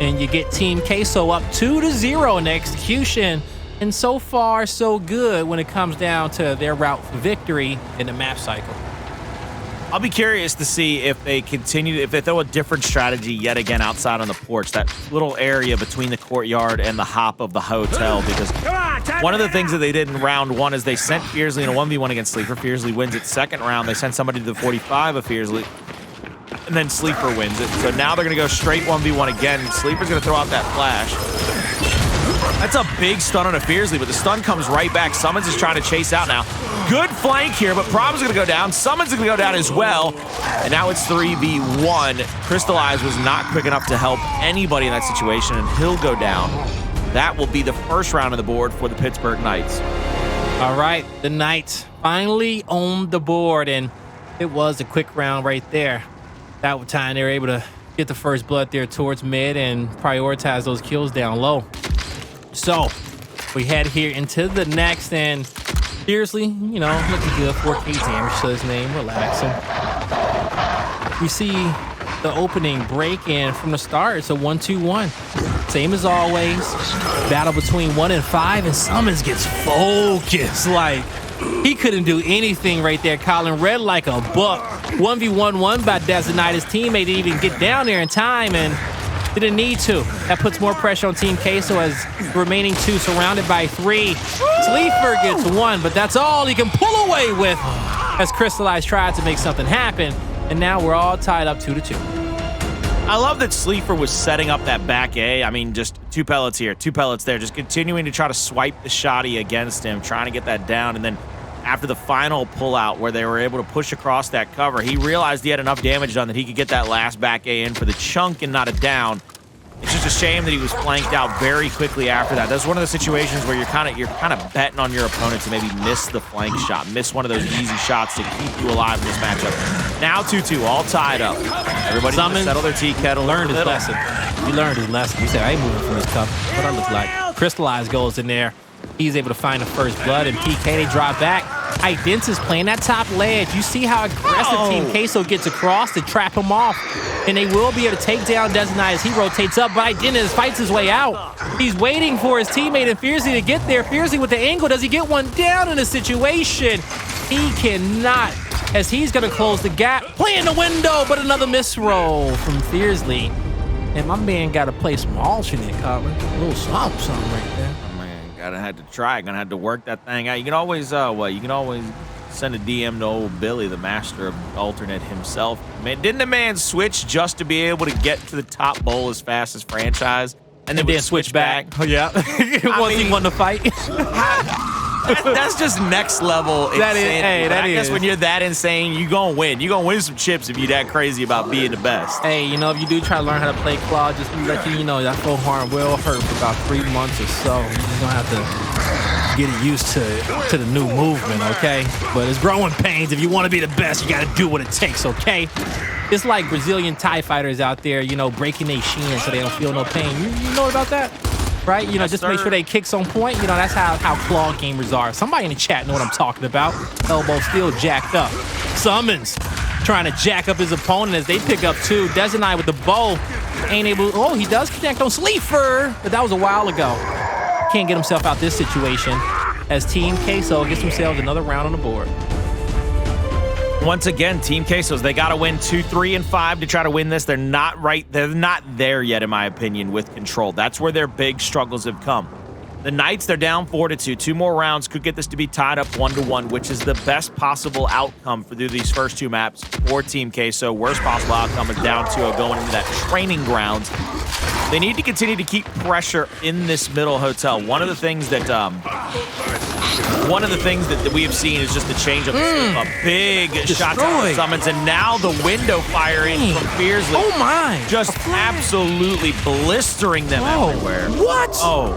And you get Team Queso up 2-0 in the execution. And so far, so good when it comes down to their route for victory in the map cycle. I'll be curious to see if they continue, if they throw a different strategy yet again outside on the porch, that little area between the courtyard and the hop of the hotel, because one of the things that they did in round one is they sent Fearzly in a 1v1 against Sleeafer. Fearzly wins it. Second round, they sent somebody to the 45 of Fearzly, and then Sleeafer wins it. So now they're going to go straight 1v1 again. Sleeafer's going to throw out that flash. That's a big stun on a Fearzly, but the stun comes right back. SuMuNs is trying to chase out now. Good flank here, but Prob's going to go down. SuMuNs is going to go down as well. And now it's 3v1. Cristalize was not quick enough to help anybody in that situation, and he'll go down. That will be the first round of the board for the Pittsburgh Knights. All right, the Knights finally on the board, and it was a quick round right there. That time they were able to get the first blood there towards mid and prioritize those kills down low. So we head here into the next, and Fearzly, you know, looking good. 4K damage to his name, relaxing. We see the opening break, and from the start, it's a 1-2-1. Same as always. Battle between 1 and 5, and SuMuNs gets focused. Like, he couldn't do anything right there. Colin read like a book. 1v1 by Dezonide. His teammate didn't even get down there in time, and didn't need to. That puts more pressure on Team Queso as the remaining two surrounded by 3. Sleeafer gets 1, but that's all he can pull away with as Cristalize tried to make something happen, and now we're all tied up 2-2. I love that Sleeafer was setting up that back A. I mean, just 2 pellets here, 2 pellets there, just continuing to try to swipe the shotty against him, trying to get that down, and then after the final pullout where they were able to push across that cover, he realized he had enough damage done that he could get that last back A in for the chunk and not a down. It's just a shame that he was flanked out very quickly after that. That's one of the situations where you're kind of betting on your opponent to maybe miss the flank shot, miss one of those easy shots to keep you alive in this matchup. Now 2-2, all tied up. Everybody settle their tea kettle. Learned his lesson. He learned his lesson. He said, I ain't moving from this cup. What I look like. Cristalize goes in there. He's able to find the first blood, and PK, they drop back. Identivez playing that top ledge. You see how aggressive Team Queso gets across to trap him off. And they will be able to take down Dezonide as he rotates up, but Identivez fights his way out. He's waiting for his teammate and Fearzly to get there. Fearzly with the angle. Does he get one down in a situation? He cannot, as he's going to close the gap. Play in the window, but another misroll from Fearzly. And my man got to play some alternate, Colin. A little something right there. Gonna have to try. Gonna have to work that thing out. You can always, you can always send a DM to old Billy, the master of alternate himself. Man, didn't the man switch just to be able to get to the top bowl as fast as franchise, and then switch back? Oh yeah, once he won the fight. That's just next level insanity. I guess when you're that insane, you gonna win. You gonna win some chips if you're that crazy about being the best. Hey, you know, if you do try to learn how to play claw, just let you know that full harm will hurt for about 3 months or so. You're just gonna have to get it used to the new movement, okay? But it's growing pains. If you want to be the best, you gotta do what it takes, okay? It's like Brazilian TIE fighters out there, you know, breaking their shins so they don't feel no pain. You know about that? Right? You know, just make sure they kicks on point. You know, that's how claw gamers are. Somebody in the chat know what I'm talking about. Elbow still jacked up. SuMuNs trying to jack up his opponent as they pick up 2. Dezonide with the bow. Ain't able. Oh, he does connect on Sleeafer, but that was a while ago. Can't get himself out this situation as Team Queso gets themselves another round on the board. Once again, Team Quesos, they got to win 2, 3, and 5 to try to win this. They're not there yet, in my opinion, with control. That's where their big struggles have come. The Knights, they're down 4-2. 2 more rounds could get this to be tied up 1-1, which is the best possible outcome for these first 2 maps for Team Queso. Worst possible outcome is down 2-0 going into that training ground. They need to continue to keep pressure in this middle hotel. One of the things that we have seen is just the change of a big shot to SuMuNs, and now the window firing from Fearzly. Oh my! Just absolutely blistering them everywhere. What? Oh,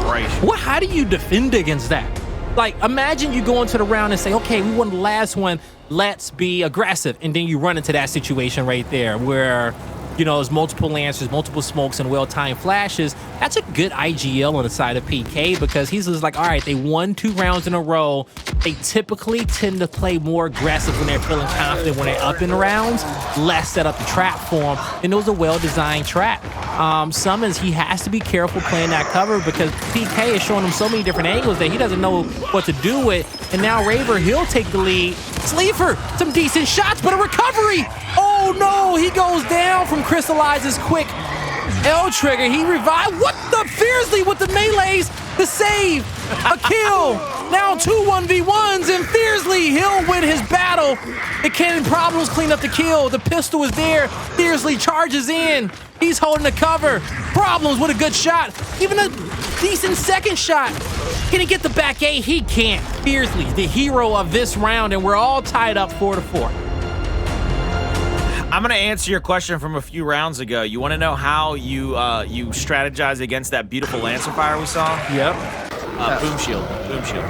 great. What? How do you defend against that? Like, imagine you go into the round and say, okay, we won the last one. Let's be aggressive, and then you run into that situation right there where, you know, there's multiple lancers, multiple smokes, and well-timed flashes. That's a good IGL on the side of PK because he's just like, all right, they won 2 rounds in a row. They typically tend to play more aggressive when they're feeling confident when they're up in rounds, less set up the trap for them, and it was a well-designed trap. SuMuNs, he has to be careful playing that cover because PK is showing him so many different angles that he doesn't know what to do with, and now Raver, he'll take the lead. Sleeafer, some decent shots, but a recovery! Oh no, he goes down from Cristalize's quick L trigger. He revived. What the? Fearzly with the melees, the save, a kill. Now 2 1v1s, and Fearzly, he'll win his battle. The cannon problems clean up the kill. The pistol is there. Fearzly charges in. He's holding the cover. Problems with a good shot. Even a decent second shot. Can he get the back A? He can't. Fearzly, the hero of this round, and we're all tied up 4-4. I'm going to answer your question from a few rounds ago. You want to know how you strategize against that beautiful Lancer fire we saw? Yep. Boom shield. Boom shield.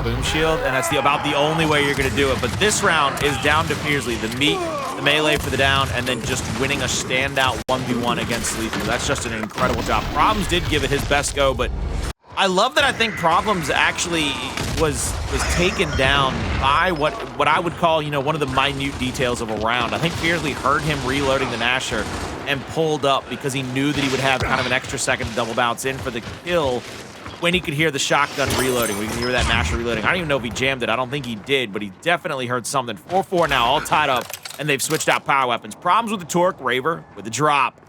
Boom shield, and that's about the only way you're going to do it. But this round is down to Fearzly. The meat, the melee for the down, and then just winning a standout 1v1 against Sleeafer. That's just an incredible job. Problems did give it his best go, but I love that I think Problems actually was taken down by what I would call, you know, one of the minute details of a round. I think Fearzly heard him reloading the Nasher and pulled up because he knew that he would have kind of an extra second to double bounce in for the kill when he could hear the shotgun reloading, when he could hear that Nasher reloading. I don't even know if he jammed it. I don't think he did, but he definitely heard something. 4-4 now, all tied up, and they've switched out power weapons. Problems with the torque, Raver with the drop.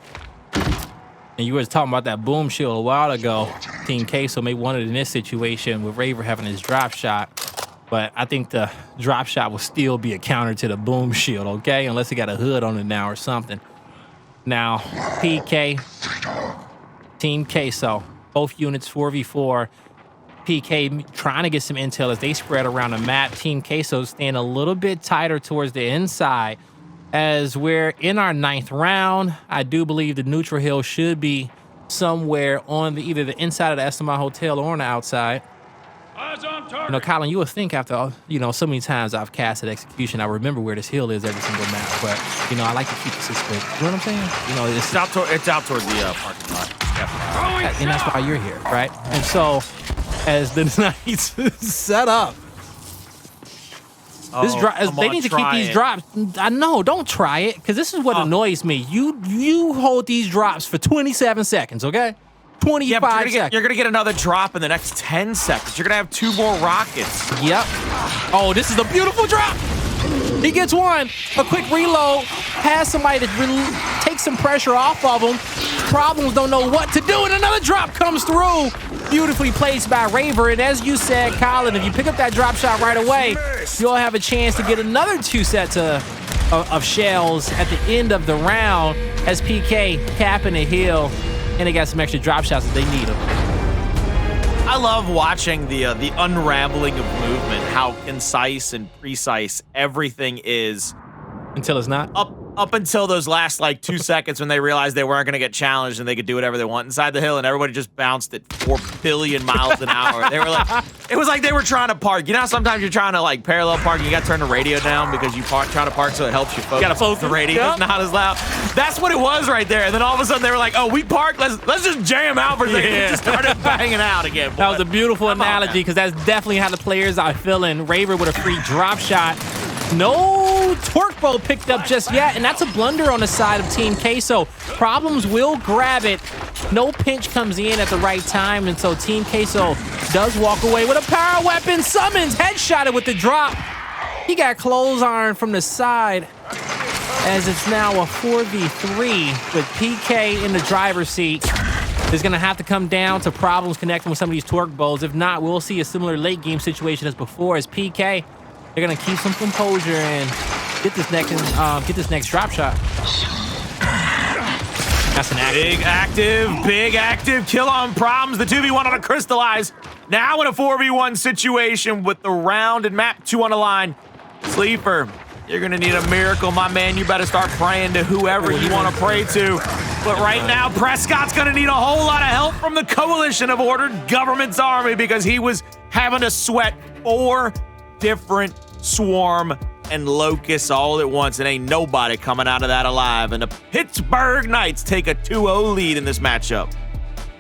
And you were talking about that boom shield a while ago. Team Queso may want it in this situation with Raver having his drop shot. But I think the drop shot will still be a counter to the boom shield, okay? Unless he got a hood on it now or something. Now, PK, Team Queso, both units 4v4. PK trying to get some intel as they spread around the map. Team Queso staying a little bit tighter towards the inside. As we're in our 9th round, I do believe the neutral hill should be somewhere on either the inside of the Escalation Hotel or on the outside. You know, Colin, you would think after, you know, so many times I've casted execution, I remember where this hill is every single map. But, you know, I like to keep it suspended. You know what I'm saying? You know, it's out towards the parking lot. Definitely. And that's why you're here, right? And so, as the Knights set up, they need to keep these drops. I know, don't try it, because this is what annoys me. You hold these drops for 27 seconds, okay? 25 seconds. You're going to get another drop in the next 10 seconds. You're going to have 2 more rockets. Yep. Oh, this is a beautiful drop. He gets one. A quick reload. Has somebody to take some pressure off of him. Problems don't know what to do, and another drop comes through. Beautifully placed by Raver, and as you said, Colin, if you pick up that drop shot right away, you'll have a chance to get another 2 sets of shells at the end of the round as PK capping the hill, and they got some extra drop shots if they need them. I I love watching the unraveling of movement, how concise and precise everything is. Until it's not. Up until those last like 2 seconds when they realized they weren't going to get challenged and they could do whatever they want inside the hill, and everybody just bounced at 4 billion miles an hour. They were like, it was like they were trying to park. You know how sometimes you're trying to like parallel park and you got to turn the radio down because you trying to park so it helps you focus. You got to focus. The radio's not as loud. That's what it was right there. And then all of a sudden they were like, oh, we parked. Let's just jam out for a second. Yeah. Just started banging out again. That was a beautiful analogy because that's definitely how the players are feeling. Raver with a free drop shot. No torque bow picked up just yet, and that's a blunder on the side of Team Queso. Problems will grab it. No pinch comes in at the right time, and so Team Queso does walk away with a power weapon. SuMuNs headshotted with the drop. He got close iron from the side as it's now a 4v3 with PK in the driver's seat. Is going to have to come down to problems connecting with some of these torque bows. If not, we'll see a similar late game situation as before as PK. They're gonna keep some composure and get this next drop shot. That's an active. Big active kill on problems. The 2v1 on a Cristalize. Now in a 4v1 situation with the round and map 2 on the line. Sleeafer, you're gonna need a miracle, my man. You better start praying to whoever you want to pray to. But right now, Prescott's gonna need a whole lot of help from the coalition of ordered government's army because he was having to sweat 4 different swarm and locusts all at once, and ain't nobody coming out of that alive. And the Pittsburgh Knights take a 2-0 lead in this matchup.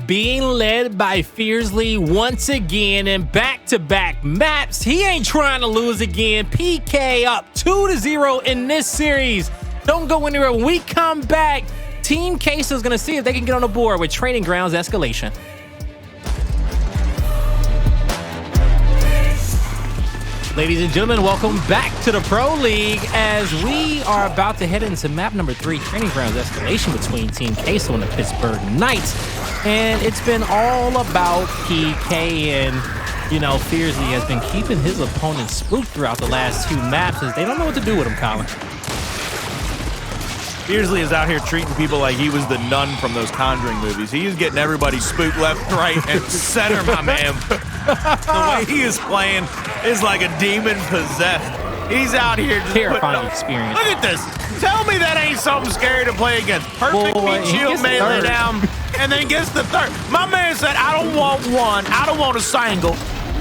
Being led by Fearzly once again in back-to-back maps. He ain't trying to lose again. PK up 2-0 in this series. Don't go anywhere. When we come back, Team Queso is going to see if they can get on the board with Training Grounds Escalation. Ladies and gentlemen, welcome back to the Pro League as we are about to head into map number 3, Training Grounds Escalation between Team Queso and the Pittsburgh Knights. And it's been all about PK, and, you know, Fearzly has been keeping his opponents spooked throughout the last 2 maps as they don't know what to do with him, Colin. Fearzly is out here treating people like he was the nun from those Conjuring movies. He is getting everybody spooked left, right, and center, my man. The way he is playing is like a demon possessed. He's out here just terrifying experience. Look at this. Tell me that ain't something scary to play against. Perfectly chill melee down, and then gets the third. My man said, I don't want one. I don't want a single.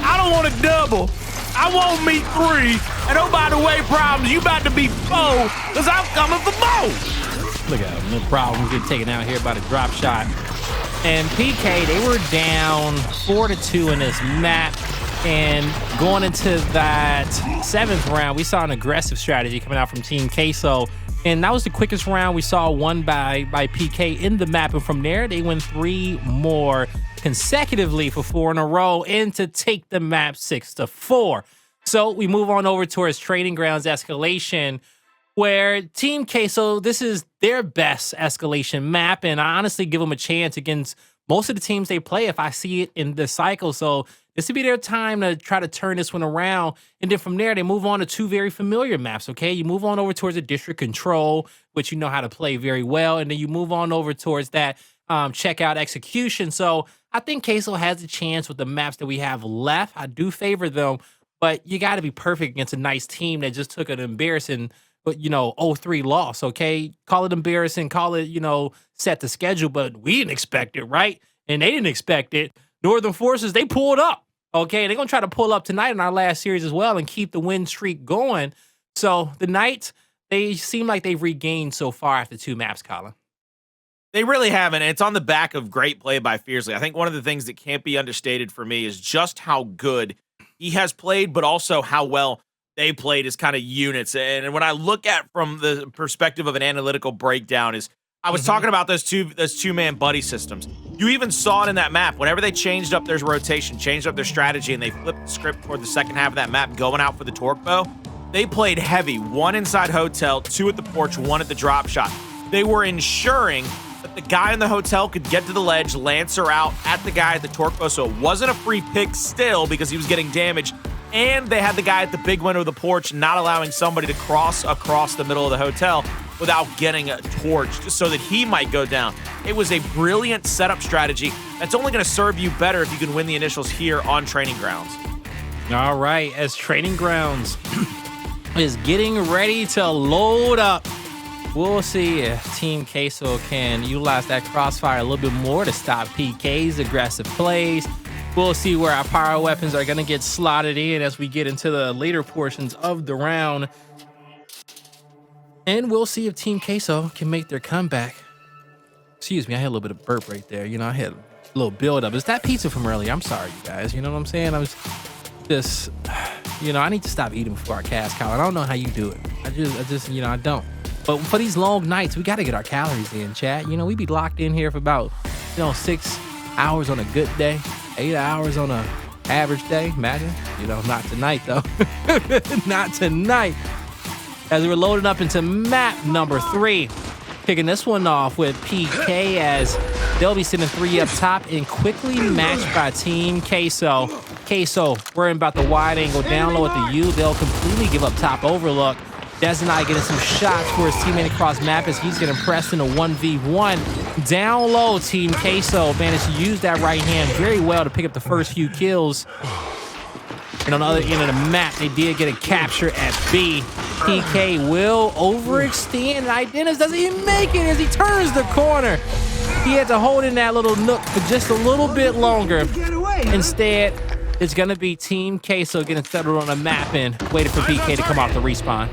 I don't want a double. I won't meet 3. And oh, by the way, problems, you about to be 4, because I'm coming for both. Look at him. No problem. Get taken out here by the drop shot. And PK, they were down 4-2 in this map. And going into that 7th round, we saw an aggressive strategy coming out from Team Queso. And that was the quickest round we saw won by PK in the map. And from there, they win 3 more consecutively for 4 in a row and to take the map 6-4. So we move on over towards Training Grounds Escalation, where Team Queso, this is their best escalation map, and I honestly give them a chance against most of the teams they play if I see it in the cycle. So this would be their time to try to turn this one around, and then from there, they move on to 2 very familiar maps, okay? You move on over towards the District Control, which you know how to play very well, and then you move on over towards that checkout execution. So I think Queso has a chance with the maps that we have left. I do favor them, but you got to be perfect against a nice team that just took an embarrassing, you know, 0-3 loss, okay? Call it embarrassing, call it, you know, set the schedule, but we didn't expect it, right? And they didn't expect it. Northern Forces, they pulled up, okay? They're going to try to pull up tonight in our last series as well and keep the win streak going. So the Knights, they seem like they've regained so far after 2 maps, Colin. They really haven't. It's on the back of great play by Fearzly. I think one of the things that can't be understated for me is just how good he has played, but also how well they played as kind of units. And when I look at from the perspective of an analytical breakdown is I was talking about those two-man buddy systems. You even saw it in that map. Whenever they changed up their rotation, changed up their strategy, and they flipped the script toward the second half of that map, going out for the torque bow, they played heavy. 1 inside hotel, 2 at the porch, 1 at the drop shot. They were ensuring that the guy in the hotel could get to the ledge, Lancer out at the guy at the torque bow, so it wasn't a free pick still because he was getting damaged. And they had the guy at the big window of the porch not allowing somebody to cross across the middle of the hotel. without getting torched so that he might go down. It was a brilliant setup strategy that's only going to serve you better if you can win the initials here on Training Grounds. All right, as Training Grounds is getting ready to load up, we'll see if Team Queso can utilize that crossfire a little bit more to stop PK's aggressive plays. We'll see where our power weapons are going to get slotted in as we get into the later portions of the round. And we'll see if Team Queso can make their comeback. Excuse me, I had a little bit of burp right there. You know, I had a little build-up. It's that pizza from earlier. I'm sorry, you guys. You know what I'm saying? I was just, you know, I need to stop eating before our cast, Colin. I don't know how you do it. I just, you know, I don't. But for these long nights, we got to get our calories in, chat. You know, we be locked in here for about, you know, 6 hours on a good day, 8 hours on a average day. Imagine, you know, not tonight though. Not tonight. As we're loading up into map number 3, kicking this one off with PK as they'll be sitting 3 up top and quickly matched by Team Queso. Queso worrying about the wide angle down low at the U. They'll completely give up top overlook. Dezonide getting some shots for his teammate across map as he's getting pressed in a 1v1. Down low, Team Queso managed to use that right hand very well to pick up the first few kills. And on the other end of the map, they did get a capture at B. PK will overextend. Identivez doesn't even make it as he turns the corner. He had to hold in that little nook for just a little bit longer. Instead, it's going to be Team Queso getting settled on the map and waiting for PK to come off the respawn.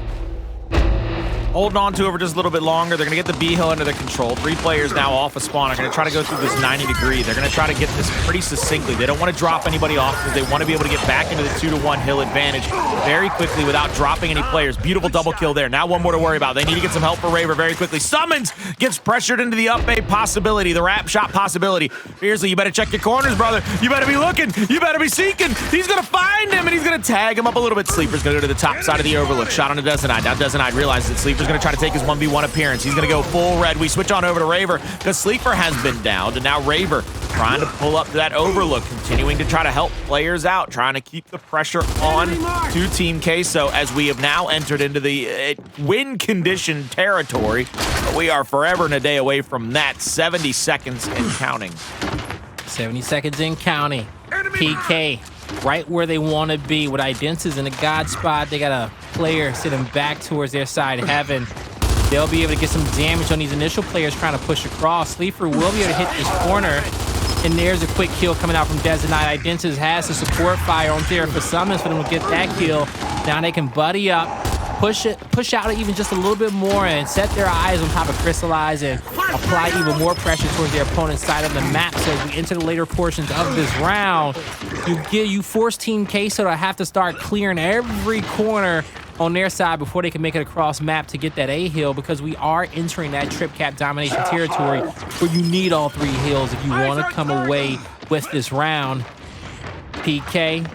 Holding on to it for just a little bit longer. They're going to get the B hill under their control. 3 players now off of spawn are going to try to go through this 90 degree. They're going to try to get this pretty succinctly. They don't want to drop anybody off because they want to be able to get back into the 2-to-1 hill advantage very quickly without dropping any players. Beautiful double kill there. Now one more to worry about. They need to get some help for Raver very quickly. SuMuNs gets pressured into the up A possibility, the wrap shot possibility. Fearzly, you better check your corners, brother. You better be looking. You better be seeking. He's going to find him, and he's going to tag him up a little bit. Sleeper's going to go to the top side of the overlook. Shot on a Dezonide. Now Dezonide realizes that Sleeper's going to try to take his 1v1 appearance. He's going to go full red. We switch on over to Raver because Sleeper has been downed, and now Raver trying to pull up to that overlook, continuing to try to help players out, trying to keep the pressure on to Team Queso as we have now entered into the win condition territory. But we are forever and a day away from that. 70 seconds and counting. 70 seconds in counting. PK right where they want to be with Identivez in the God spot. They got a player sitting back towards their side heaven. They'll be able to get some damage on these initial players trying to push across. Sleeafer will be able to hit this corner. And there's a quick kill coming out from Dezonide. Identivez has the support fire on there for SuMuNs for them to get that kill. Now they can buddy up, push out even just a little bit more and set their eyes on top of Cristalize and apply even more pressure towards their opponent's side of the map. So as we enter the later portions of this round, you force Team Queso to have to start clearing every corner on their side before they can make it across map to get that A hill, because we are entering that trip cap domination territory where you need all 3 hills if you want to come away with this round. PK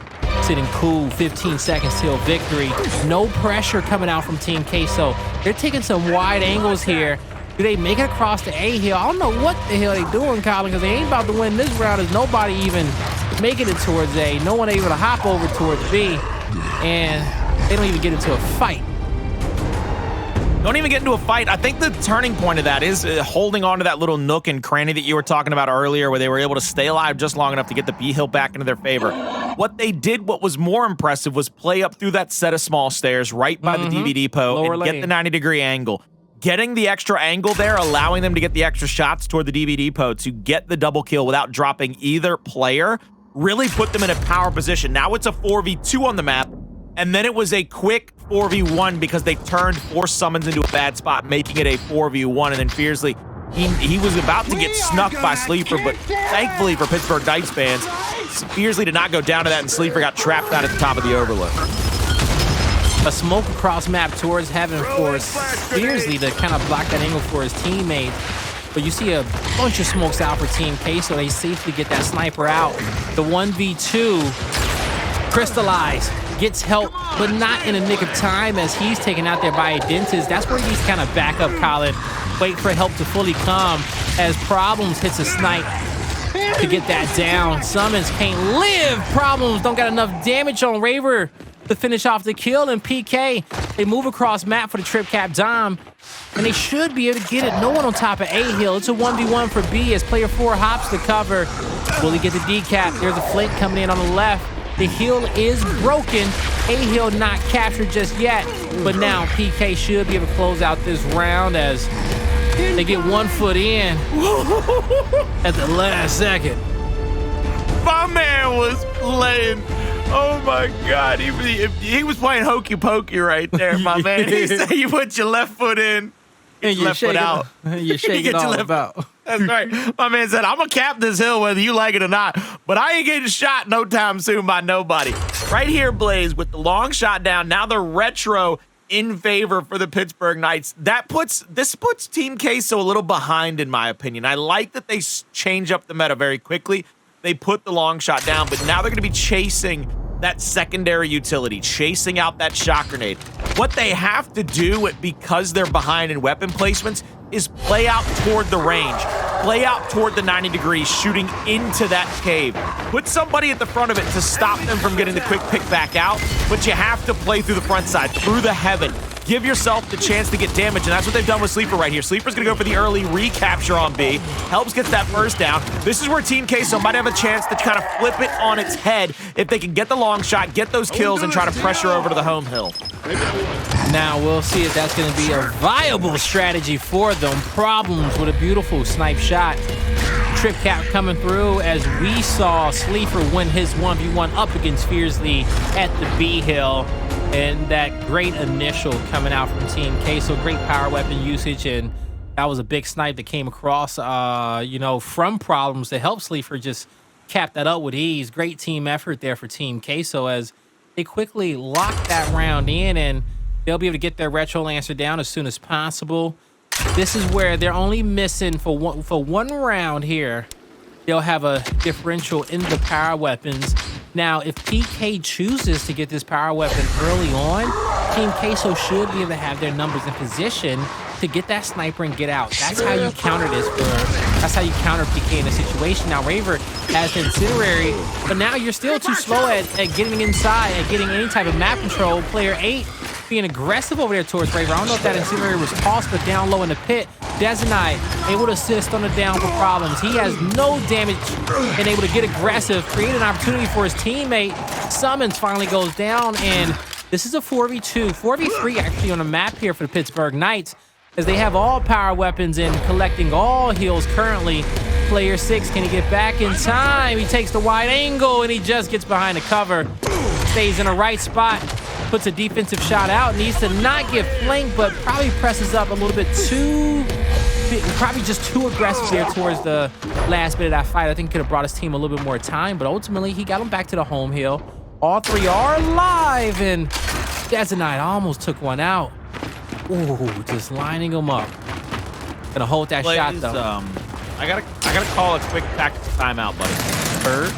sitting cool, 15 seconds till victory. No pressure coming out from Team Queso. They're taking some wide angles here. Do they make it across the A hill? I don't know what the hell they doing, Colin, because they ain't about to win this round. There's nobody even making it towards A. No one able to hop over towards B. And they don't even get into a fight. Don't even get into a fight. I think the turning point of that is holding on to that little nook and cranny that you were talking about earlier, where they were able to stay alive just long enough to get the B hill back into their favor. What they did, what was more impressive, was play up through that set of small stairs right by the DV depot and get the 90-degree angle. Getting the extra angle there, allowing them to get the extra shots toward the DV depot to get the double kill without dropping either player, really put them in a power position. Now it's a 4v2 on the map. And then it was a quick 4v1 because they turned 4 SuMuNs into a bad spot, making it a 4v1. And then Fearzly, he was about to get snuffed by Sleeafer, but thankfully for Pittsburgh Knights fans, Fearzly did not go down to that, and Sleeafer got trapped out at the top of the overlook. A smoke across map towards heaven for Fearzly to kind of block that angle for his teammate. But you see a bunch of smokes out for Team Queso. They safely get that sniper out. The 1v2, Cristalize gets help, but not in a nick of time as he's taken out there by Identivez. That's where he's kind of back up, Colin. Wait for help to fully come as Problems hits a snipe to get that down. SuMuNs can't live. Problems don't got enough damage on Raver. to finish off the kill. And PK, they move across map for the trip cap Dom, and they should be able to get it. No one on top of A Hill. It's a 1v1 for B as player 4 hops the cover. Will he get the decap? There's a Flint coming in on the left. The heal is broken. A Hill not captured just yet, but now PK should be able to close out this round as they get 1 foot in at the last second. My man was playing. Oh my God, he was playing hokey pokey right there, my man. He said you put your left foot in, and your left foot out. You're shaking all about. That's right. My man said, I'm gonna cap this hill whether you like it or not, but I ain't getting shot no time soon by nobody. Right here, Blaze, with the long shot down. Now the retro in favor for the Pittsburgh Knights. This puts Team Queso a little behind, in my opinion. I like that they change up the meta very quickly. They put the long shot down, but now they're going to be chasing that secondary utility, chasing out that shot grenade. What they have to do, because they're behind in weapon placements, is play out toward the range, play out toward the 90 degrees, shooting into that cave. Put somebody at the front of it to stop them from getting the quick pick back out, but you have to play through the front side, through the heaven. Give yourself the chance to get damage, and that's what they've done with Sleeafer right here. Sleeper's gonna go for the early recapture on B. Helps gets that first down. This is where Team Queso might have a chance to kind of flip it on its head if they can get the long shot, get those kills, and try to pressure over to the home hill. Now we'll see if that's gonna be a viable strategy for them. Problems with a beautiful snipe shot. Trip cap coming through as we saw Sleeafer win his 1v1 up against Fearzly at the B hill. And that great initial coming out from Team Queso, great power weapon usage, and that was a big snipe that came across, you know, from Problems to help Sleeafer just cap that up with ease. Great team effort there for Team Queso as they quickly lock that round in, and they'll be able to get their Retro Lancer down as soon as possible. This is where they're only missing for one round here. They'll have a differential in the power weapons. Now, if PK chooses to get this power weapon early on, Team Queso should be able to have their numbers in position to get that sniper and get out. That's how you counter this. That's how you counter PK in this situation. Now, Raver has the Incinerary, but now you're still too slow at getting inside, at getting any type of map control. Player 8 being aggressive over there towards Raver. I don't know if that Incinerary was tossed, but down low in the pit. Dezonide able to assist on the down for Problems. He has no damage and able to get aggressive, create an opportunity for his teammate. SuMuNs finally goes down, and this is a 4v2, 4v3 actually on the map here for the Pittsburgh Knights, as they have all power weapons and collecting all heals currently. Player 6, can he get back in time? He takes the wide angle, and he just gets behind the cover. Stays in the right spot. Puts a defensive shot out, needs to not get flanked, but probably presses up a little bit too, probably just too aggressive there towards the last bit of that fight. I think could have brought his team a little bit more time, but ultimately he got him back to the home hill. All three are alive, and Dezonide almost took one out. Ooh, just lining him up. Gonna hold that shot though. I gotta call a quick tactical timeout, buddy. Bird.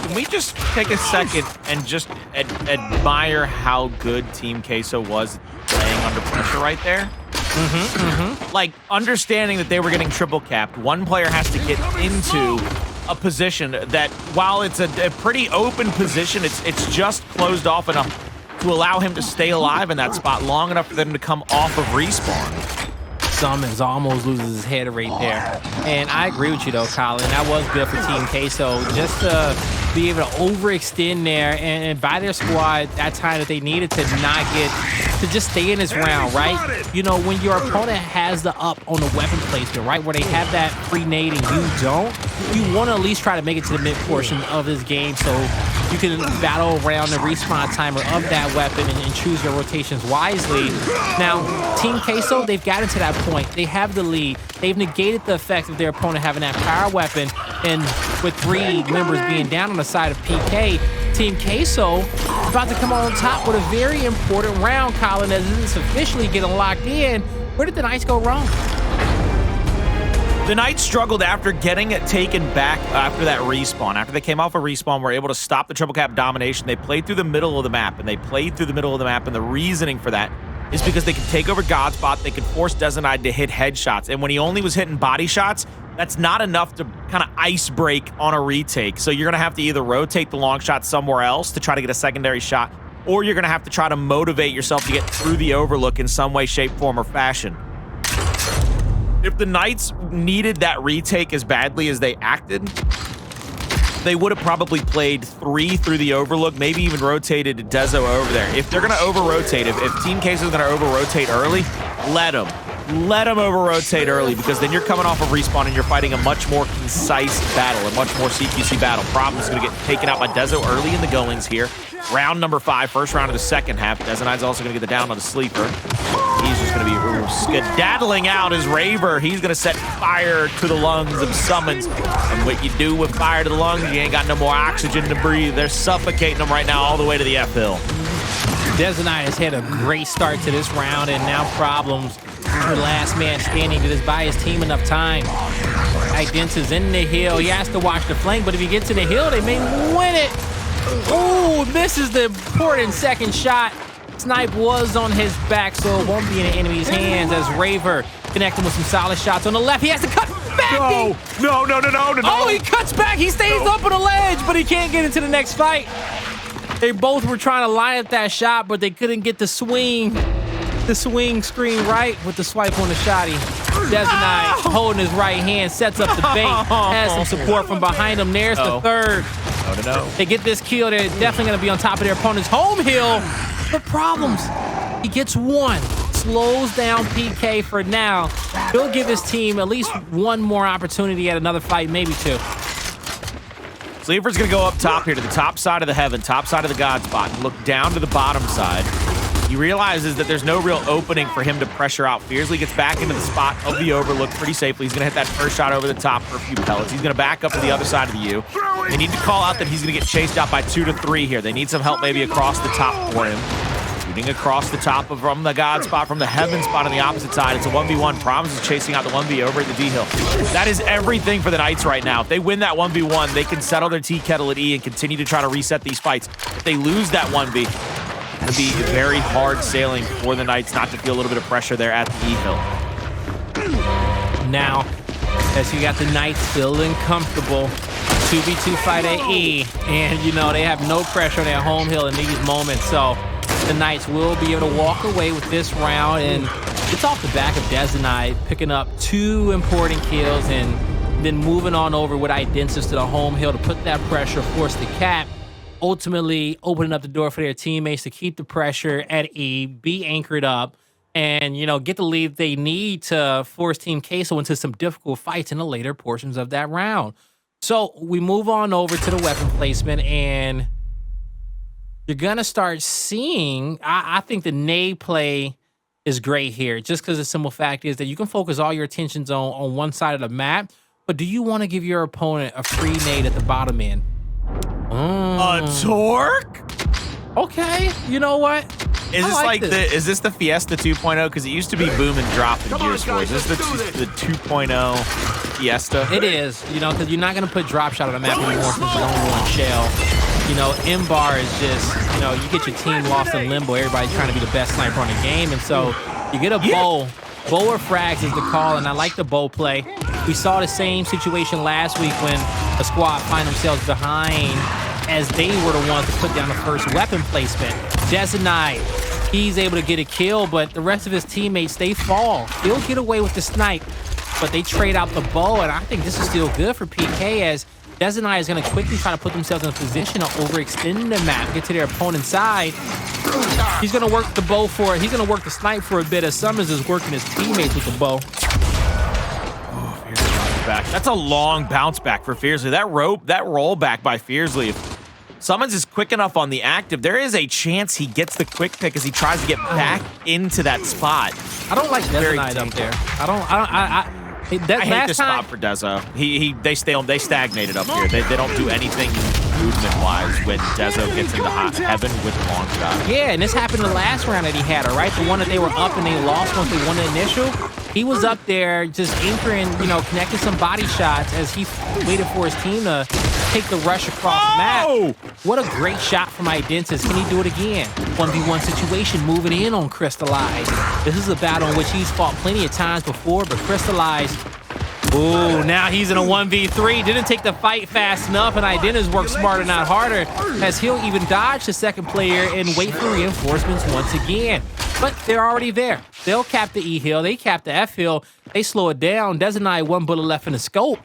Can we just take a second and just admire how good Team Queso was playing under pressure right there? Like, understanding that they were getting triple capped, one player has to get into a position that, while it's a pretty open position, it's just closed off enough to allow him to stay alive in that spot long enough for them to come off of respawn. SuMuNs almost loses his head right there. And I agree with you though, Colin. That was good for Team Queso. Just to be able to overextend there and buy their squad that time that they needed to not get, to just stay in this round, right? You know, when your opponent has the up on the weapon placement, right, where they have that free nade and you don't, you want to at least try to make it to the mid portion of this game so you can battle around the respawn timer of that weapon and choose your rotations wisely. Now, Team Queso, they've gotten to that point. They have the lead. They've negated the effect of their opponent having that power weapon, and with 3 members being down on the side of PK, Team Queso about to come on top with a very important round, Colin, as it's officially getting locked in. Where did the Knights go wrong? The Knights struggled after getting it taken back after that respawn. After they came off a respawn, were able to stop the triple cap domination. They played through the middle of the map, and the reasoning for that is because they can take over Godspot, they can force Dezonide to hit headshots, and when he only was hitting body shots, that's not enough to kind of ice break on a retake. So you're going to have to either rotate the long shot somewhere else to try to get a secondary shot, or you're going to have to try to motivate yourself to get through the overlook in some way, shape, form, or fashion. If the Knights needed that retake as badly as they acted, they would have probably played 3 through the overlook, maybe even rotated Dezo over there. If they're going to over-rotate, if Team Queso is going to over-rotate early, let them. Let them over-rotate early, because then you're coming off of respawn and you're fighting a much more concise battle, a much more CQC battle. Problem is going to get taken out by Dezo early in the goings here. Round number 5, first round of the second half. Dezonide's also going to get the down on the Sleeper. He's just going to be skedaddling out as Raver. He's going to set fire to the lungs of SuMuNs. And what you do with fire to the lungs, you ain't got no more oxygen to breathe. They're suffocating them right now all the way to the F-hill. Dezonide has had a great start to this round, and now problems. Her last man standing to just buy his team enough time. Identivez in the hill. He has to watch the flank, but if he gets in the hill, they may win it. Ooh, misses the important second shot. Snipe was on his back, so it won't be in the enemy's hands as Raver connecting with some solid shots on the left. He has to cut back. No. Oh, he cuts back. He stays up on the ledge, but he can't get into the next fight. They both were trying to line up that shot, but they couldn't get the swing screen right with the swipe on the shotty. Dezonide holding his right hand, sets up the bait, has some support from behind him. There's the third. No. They get this kill, they're definitely going to be on top of their opponent's home hill. The problems, he gets one. Slows down PK for now. He'll give his team at least one more opportunity at another fight, maybe 2. Sleeafer's going to go up top here to the top side of the heaven, top side of the God spot, and look down to the bottom side. He realizes that there's no real opening for him to pressure out. Fearzly gets back into the spot of the overlook pretty safely. He's going to hit that first shot over the top for a few pellets. He's going to back up to the other side of the U. They need to call out that he's going to get chased out by 2 to 3 here. They need some help maybe across the top for him. Shooting across the top from the God spot, from the heaven spot on the opposite side. It's a 1v1. Promise is chasing out the 1v over at the D hill. That is everything for the Knights right now. If they win that 1v1, they can settle their tea kettle at E and continue to try to reset these fights. If they lose that 1v, it'll be very hard sailing for the Knights not to feel a little bit of pressure there at the E hill. Now, as you got the Knights feeling comfortable, 2v2 fight at E, and you know they have no pressure on their home hill in these moments, so the Knights will be able to walk away with this round, and it's off the back of Dezonide picking up 2 important kills and then moving on over with Identivez to the home hill to put that pressure, force the cap, ultimately opening up the door for their teammates to keep the pressure at E, be anchored up, and, you know, get the lead they need to force Team Queso into some difficult fights in the later portions of that round. So we move on over to the weapon placement, and you're going to start seeing, I think the nade play is great here, just because the simple fact is that you can focus all your attentions on one side of the map, but do you want to give your opponent a free nade at the bottom end? A torque? Okay, you know what? Is this like is this the Fiesta 2.0? Because it used to be boom and drop in Gears 4. Is this the 2.0 Fiesta? It is, you know, because you're not going to put drop shot on the map anymore since it's only one shell. You know, M-bar is just, you know, you get your team lost in limbo. Everybody's trying to be the best sniper on the game, and so you get a bow. Bow or frags is the call, and I like the bow play. We saw the same situation last week when a squad find themselves behind as they were the ones to put down the first weapon placement. Dezonide, he's able to get a kill, but the rest of his teammates, they fall. He'll get away with the snipe, but they trade out the bow, and I think this is still good for PK as Dezonide is going to quickly try to put themselves in a position to overextend the map, get to their opponent's side. He's going to work the bow for it. He's going to work the snipe for a bit as SuMuNs is working his teammates with the bow. Oh, Fearzly back. That's a long bounce back for Fearzly. That roll back by Fearzly. If SuMuNs is quick enough on the active, there is a chance he gets the quick pick as he tries to get back into that spot. I don't like Dezonide up there. I hate this spot for Dezo. They stagnated up here. They don't do anything movement-wise when Dezo gets into heaven with the long shot. Yeah, and this happened the last round that he had, all right? The one that they were up and they lost once they won the initial. He was up there just anchoring, you know, connecting some body shots as he waited for his team to take the rush across the map. What a great shot from Identivez. Can he do it again? 1v1 situation, moving in on Cristalize. This is a battle in which he's fought plenty of times before, but Cristalize, ooh, now he's in a 1v3. Didn't take the fight fast enough, and Identivez worked smarter, not harder, as he'll even dodge the second player and wait for reinforcements once again. But they're already there. They'll cap the E hill. They cap the F hill. They slow it down. Dezonide, 1 bullet left in the scope.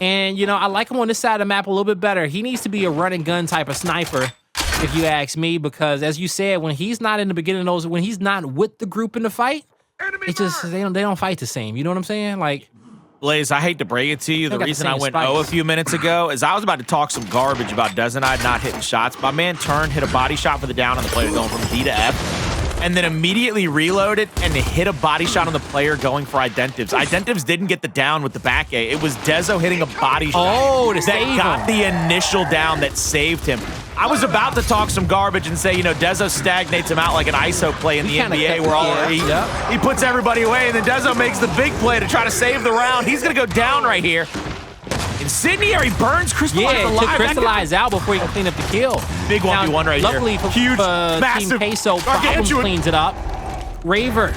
And, you know, I like him on this side of the map a little bit better. He needs to be a run and gun type of sniper, if you ask me, because as you said, when he's not in the beginning of those, when he's not with the group in the fight, it just, they don't fight the same. You know what I'm saying? Like, Blaze, I hate to break it to you. The reason I went a few minutes ago is I was about to talk some garbage about Dezonide not hitting shots. My man turned, hit a body shot for the down on the player going from D to F, and then immediately reloaded and hit a body shot on the player going for Identivez. Identivez didn't get the down with the back A. It was Dezo hitting a body shot that got the initial down that saved him. I was about to talk some garbage and say, you know, Dezo stagnates him out like an ISO play in the NBA where he puts everybody away, and then Dezo makes the big play to try to save the round. He's going to go down right here. Incendiary burns Cristalize alive. Took Cristalize out before he can clean up the kill. Big 1v1 right luckily here. For huge, massive. Team Queso, Problems cleans it up. Raver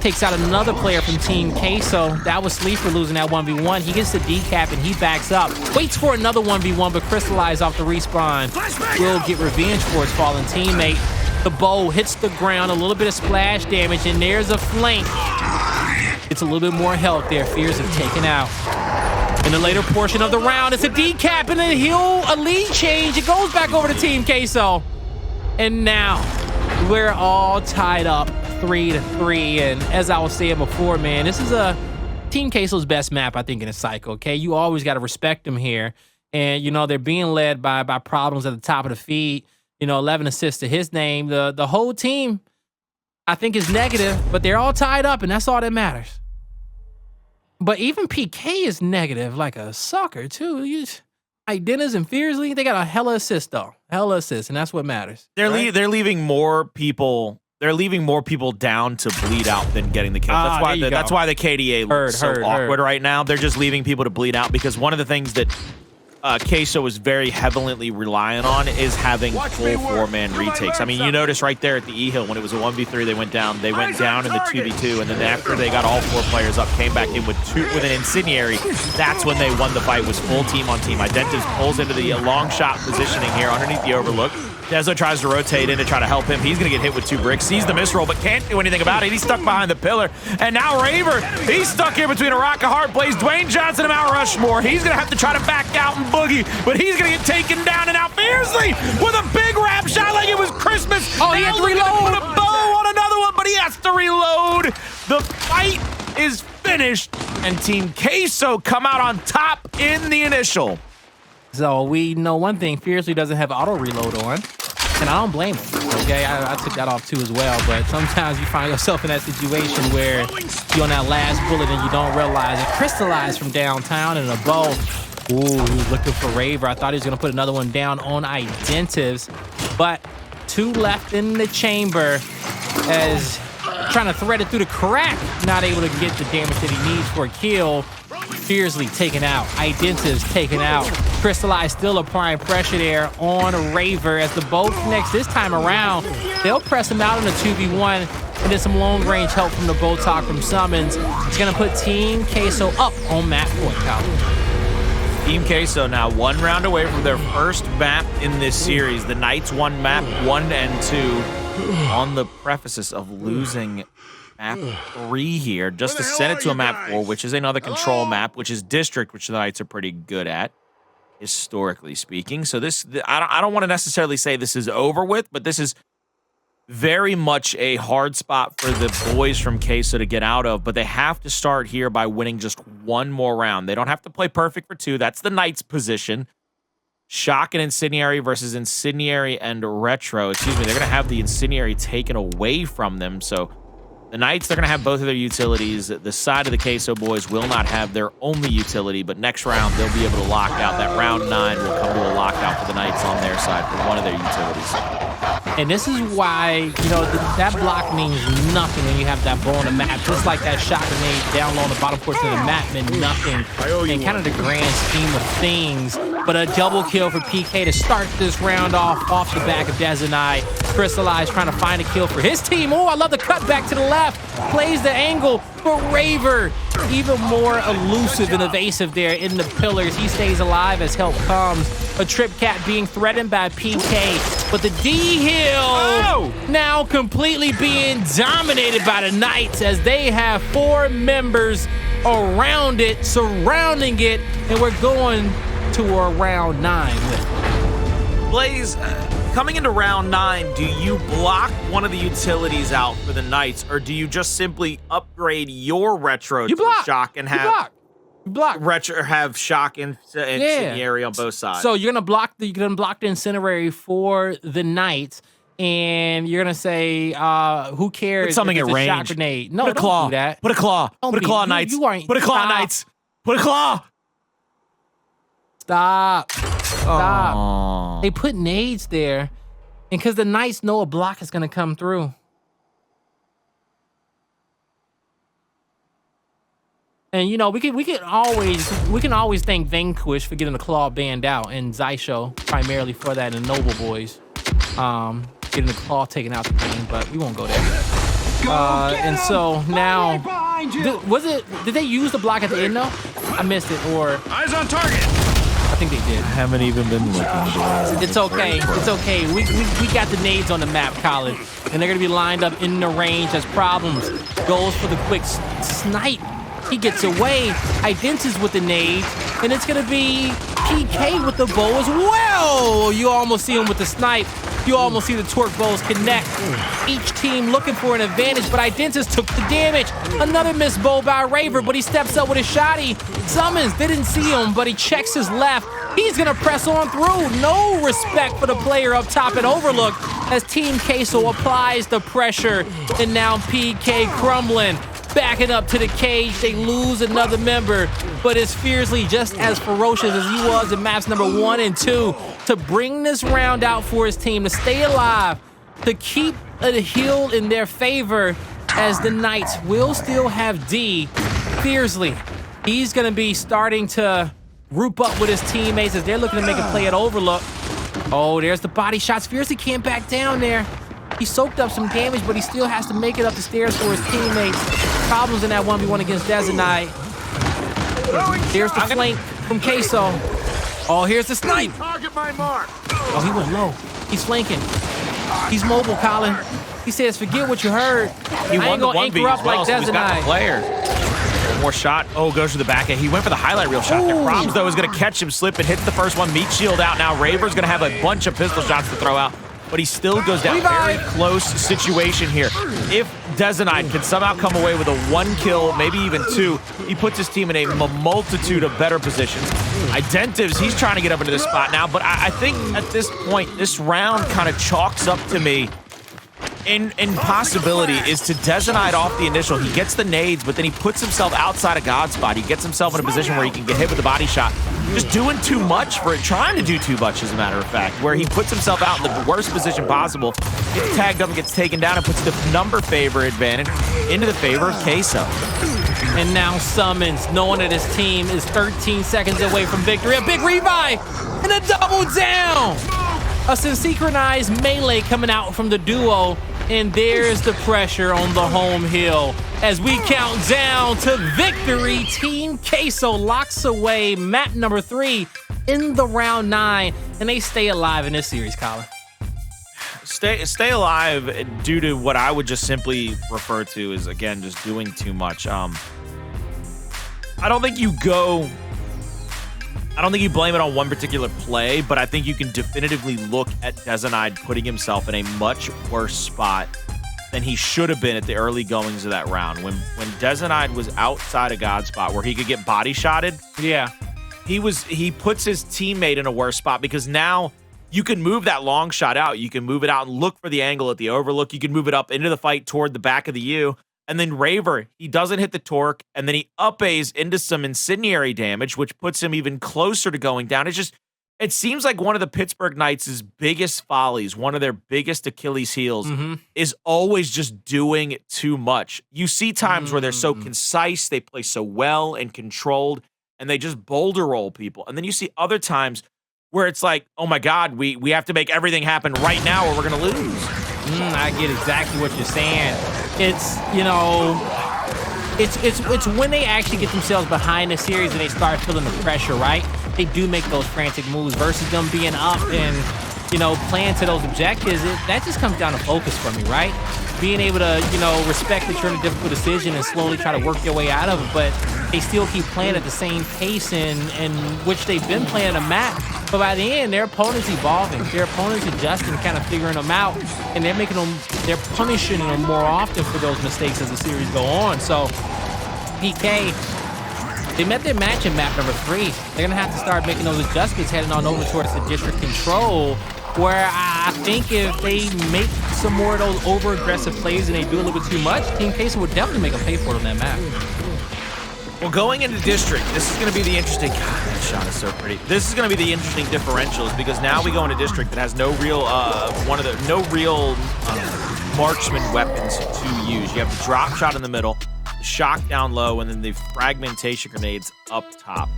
takes out another player from Team Queso. That was Sleeafer losing that 1v1. He gets the decap and he backs up. Waits for another 1v1, but Cristalize off the respawn will get revenge for his fallen teammate. The bow hits the ground, a little bit of splash damage, and there's a flank. It's a little bit more health there. Fears have taken out. In the later portion of the round, it's a decap and a lead change. It goes back over to Team Queso. And now we're all tied up 3-3. And as I was saying before, man, this is a Team Queso's best map, I think, in a cycle, okay? You always got to respect them here. And, you know, they're being led by Problems at the top of the feed. You know, 11 assists to his name. The whole team, I think, is negative, but they're all tied up, and that's all that matters. But even PK is negative like a sucker, too. Identivez and Fearzly, they got a hella assist, though. Hella assist, and that's what matters. They're leaving more people. They're leaving more people down to bleed out than getting the kill. That's why the KDA looks so awkward right now. They're just leaving people to bleed out because one of the things that Queso is very heavily reliant on is having full 4-man retakes. I mean, you notice right there at the E-Hill when it was a 1v3, they went down. They went down in the 2v2, and then after they got all 4 players up, came back in with an incendiary. That's when they won the fight. Was full team on team. Identivez pulls into the long shot positioning here underneath the overlook. Dezo tries to rotate in to try to help him. He's going to get hit with 2 bricks. Sees the misroll, but can't do anything about it. He's stuck behind the pillar. And now Raver, he's stuck here between a rock and hard place. Dwayne Johnson and Mount Rushmore. He's going to have to try to back out and boogie, but he's going to get taken down. And now Fearzly with a big wrap shot like it was Christmas. Oh, he had to reload. Put a bow on another one, but he has to reload. The fight is finished, and Team Queso come out on top in the initial. So we know one thing, Fearzly doesn't have auto reload on, and I don't blame him, okay? I took that off too as well, but sometimes you find yourself in that situation where you're on that last bullet and you don't realize it. Cristalize from downtown and a bow. Ooh, he was looking for Raver. I thought he was gonna put another one down on Identivez, but 2 left in the chamber as trying to thread it through the crack, not able to get the damage that he needs for a kill. Fearzly taken out. Identivez taken out. Cristalize still applying pressure there on Raver as the bow connects this time around. They'll press him out in a 2v1, and then some long-range help from the bow talk from SuMuNs. It's going to put Team Queso up on map point, Kyle. Team Queso now 1 round away from their first map in this series. The Knights won map 1 and 2 on the prefaces of losing map 3 here, just to send it to a map 4, which is another control map, which is District, which the Knights are pretty good at, historically speaking. So this, I don't want to necessarily say this is over with, but this is very much a hard spot for the boys from Queso to get out of, but they have to start here by winning just 1 more round. They don't have to play perfect for 2. That's the Knights' position. Shock and Incendiary versus Incendiary and Retro. Excuse me, they're going to have the Incendiary taken away from them, so the Knights, they're going to have both of their utilities. The side of the Queso boys will not have their only utility, but next round, they'll be able to lock out. That round 9 will come to a lockout for the Knights on their side for one of their utilities. And this is why, you know, that block means nothing when you have that ball on the map. Just like that shot grenade down low on the bottom portion of the map meant nothing in kind of the grand scheme of things. But a double kill for PK to start this round off the back of Dezonide. Cristalize trying to find a kill for his team. Oh, I love the cut back to the left. Plays the angle, but Raver, even more elusive and evasive there in the pillars. He stays alive as help comes. A Trip Cat being threatened by PK, but the D-Hill now completely being dominated by the Knights as they have 4 members around it, surrounding it, and we're going to a round 9 with it. Blaze, coming into round 9, do you block one of the utilities out for the Knights, or do you just simply upgrade your retro to shock and have retro have shock and incendiary on both sides? So you're gonna block the incendiary for the Knights, and you're gonna say, who cares? Put something if at it's a range. shot grenade. No, Put a claw. don't do that. Put a claw. Put a claw, Knights. Put a claw, Knights. Put a claw. Stop. Aww. They put nades there, and because the Knights know a block is gonna come through. And you know, we can always thank Vanquish for getting the claw banned out, and Zysho primarily for that, and Noble Boys getting the claw taken out the game, but we won't go there. And so now, did they use the block at the end though? I missed it, or eyes on target. I think they did. I haven't even been looking. It's okay. It's okay. We got the nades on the map, Colin, and they're gonna be lined up in the range as Problems goes for the quick snipe. He gets away. Identivez with the nade, and it's gonna be PK with the bow as well. You almost see him with the snipe. You almost see the torque bows connect. Each team looking for an advantage, but Identivez took the damage. Another missed bow by Raver, but he steps up with his shotty. SuMuNs didn't see him, but he checks his left. He's gonna press on through. No respect for the player up top at Overlook as Team Queso applies the pressure, and now PK crumbling. Backing up to the cage, they lose another member, but it's Fearzly just as ferocious as he was in maps number 1 and 2 to bring this round out for his team, to stay alive, to keep a heal in their favor, as the Knights will still have D. Fearzly, he's gonna be starting to group up with his teammates as they're looking to make a play at Overlook. Oh, there's the body shots. Fearzly can't back down there. He soaked up some damage, but he still has to make it up the stairs for his teammates. Problems in that 1v1 against Dezonide. Here's the flank from Queso. Oh, here's the snipe. Target my mark. Oh, he went low. He's flanking. He's mobile, Colin. He says, forget what you heard. He I won ain't the gonna 1v anchor up as well, like so he's got the Dezonide. player. One more shot. Oh, goes to the back end. He went for the highlight reel shot there. Problems, though, is going to catch him slipping. Hits the first one. Meat shield out now. Raver's going to have a bunch of pistol shots to throw out, but he still goes down. Very close situation here. If Dezonide can somehow come away with a 1 kill, maybe even 2, he puts his team in a multitude of better positions. Identivez, he's trying to get up into this spot now, but I think at this point, this round kind of chalks up to me in possibility is to Dezonide off the initial. He gets the nades, but then he puts himself outside of God's spot. He gets himself in a position where he can get hit with a body shot. Just doing too much for it, trying to do too much, as a matter of fact, where he puts himself out in the worst position possible, gets tagged up and gets taken down, and puts the number favor advantage into the favor of Queso. And now SuMuNs, knowing that his team is 13 seconds away from victory. A big revive and a double down. A synchronized melee coming out from the duo, and there's the pressure on the home hill. As we count down to victory, Team Queso locks away map number 3 in the round 9, and they stay alive in this series, Colin. Stay alive due to what I would just simply refer to as, again, just doing too much. I don't think you blame it on one particular play, but I think you can definitively look at Dezonide putting himself in a much worse spot than he should have been at the early goings of that round. When Dezonide was outside of God's spot where he could get body shotted, yeah, he puts his teammate in a worse spot, because now you can move that long shot out. You can move it out and look for the angle at the overlook. You can move it up into the fight toward the back of the U. And then Raver, he doesn't hit the torque, and then he up-A's into some incendiary damage, which puts him even closer to going down. It's It seems like one of the Pittsburgh Knights' biggest follies, one of their biggest Achilles heels, is always just doing too much. You see times where they're so concise, they play so well and controlled, and they just boulder roll people. And then you see other times where it's like, oh my God, we have to make everything happen right now or we're going to lose. I get exactly what you're saying. It's, you know, it's when they actually get themselves behind the series and they start feeling the pressure, right? They do make those frantic moves versus them being up and, you know, playing to those objectives. That just comes down to focus for me, right? Being able to, you know, respect that you're in a difficult decision and slowly try to work your way out of it, but they still keep playing at the same pace in which they've been playing a map. But by the end, their opponent's evolving. Their opponent's adjusting, kind of figuring them out, and they're punishing them more often for those mistakes as the series go on. So, PK, they met their match in map number 3. They're gonna have to start making those adjustments heading on over towards the district control, where I think if they make some more of those over-aggressive plays and they do a little bit too much, Team Queso would definitely make them pay for it on that map. Well, going into district, this is going to be the interesting. God, that shot is so pretty. This is going to be the interesting differentials because now we go into district that has no real marksman weapons to use. You have the drop shot in the middle, the shock down low, and then the fragmentation grenades up top.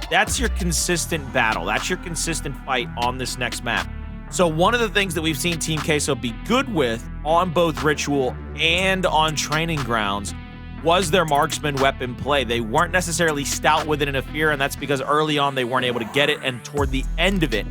That's your consistent battle. That's your consistent fight on this next map. So one of the things that we've seen Team Queso be good with on both Ritual and on Training Grounds was their marksman weapon play. They weren't necessarily stout with it in Ephyra, and that's because early on they weren't able to get it, and toward the end of it,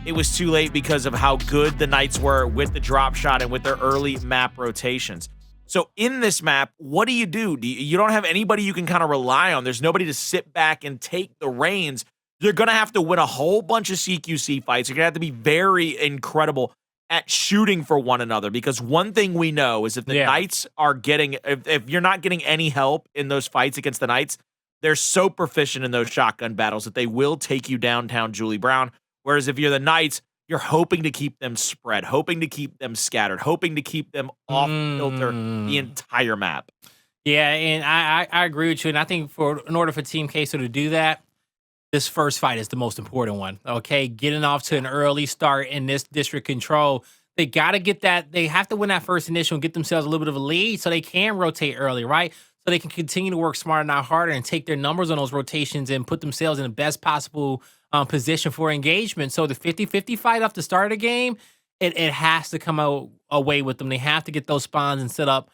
it was too late because of how good the Knights were with the drop shot and with their early map rotations. So in this map, what do? You don't have anybody you can kind of rely on. There's nobody to sit back and take the reins. You're going to have to win a whole bunch of CQC fights. You're going to have to be very incredible at shooting for one another, because one thing we know is if the Knights are getting, if you're not getting any help in those fights against the Knights, they're so proficient in those shotgun battles that they will take you downtown Julie Brown. Whereas if you're the Knights, you're hoping to keep them spread, hoping to keep them scattered, hoping to keep them off filter the entire map. Yeah, and I agree with you. And I think in order for Team Queso to do that, this first fight is the most important one, okay? Getting off to an early start in this district control. They got to get that. They have to win that first initial and get themselves a little bit of a lead so they can rotate early, right? So they can continue to work smarter, not harder, and take their numbers on those rotations and put themselves in the best possible position for engagement. So the 50-50 fight off the start of the game, it has to come out away with them. They have to get those spawns and set up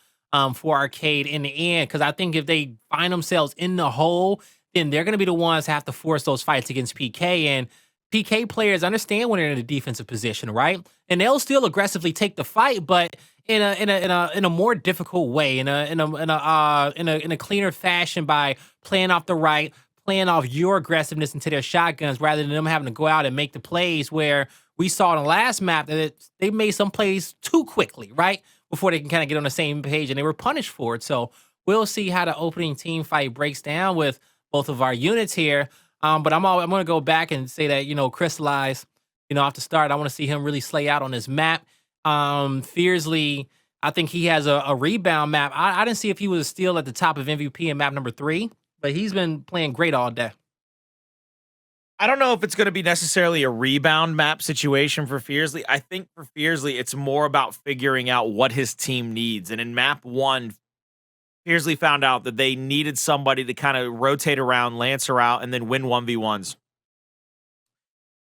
for Arcade in the end, because I think if they find themselves in the hole, then they're going to be the ones that have to force those fights against PK. And PK players understand when they're in a defensive position, right? And they'll still aggressively take the fight, but in a more difficult way, in a cleaner fashion, by playing off the right, playing off your aggressiveness into their shotguns, rather than them having to go out and make the plays where we saw in the last map that they made some plays too quickly, right? Before they can kind of get on the same page, and they were punished for it. So we'll see how the opening team fight breaks down with both of our units here. But I'm going to go back and say that, you know, Cristalize, you know, off the start, I want to see him really slay out on this map. Fearzly, I think he has a rebound map. I didn't see if he was still at the top of MVP in map number 3, but he's been playing great all day. I don't know if it's going to be necessarily a rebound map situation for Fearzly. I think for Fearzly, it's more about figuring out what his team needs. And in map 1, Fearzly found out that they needed somebody to kind of rotate around, Lancer out, and then win 1v1s.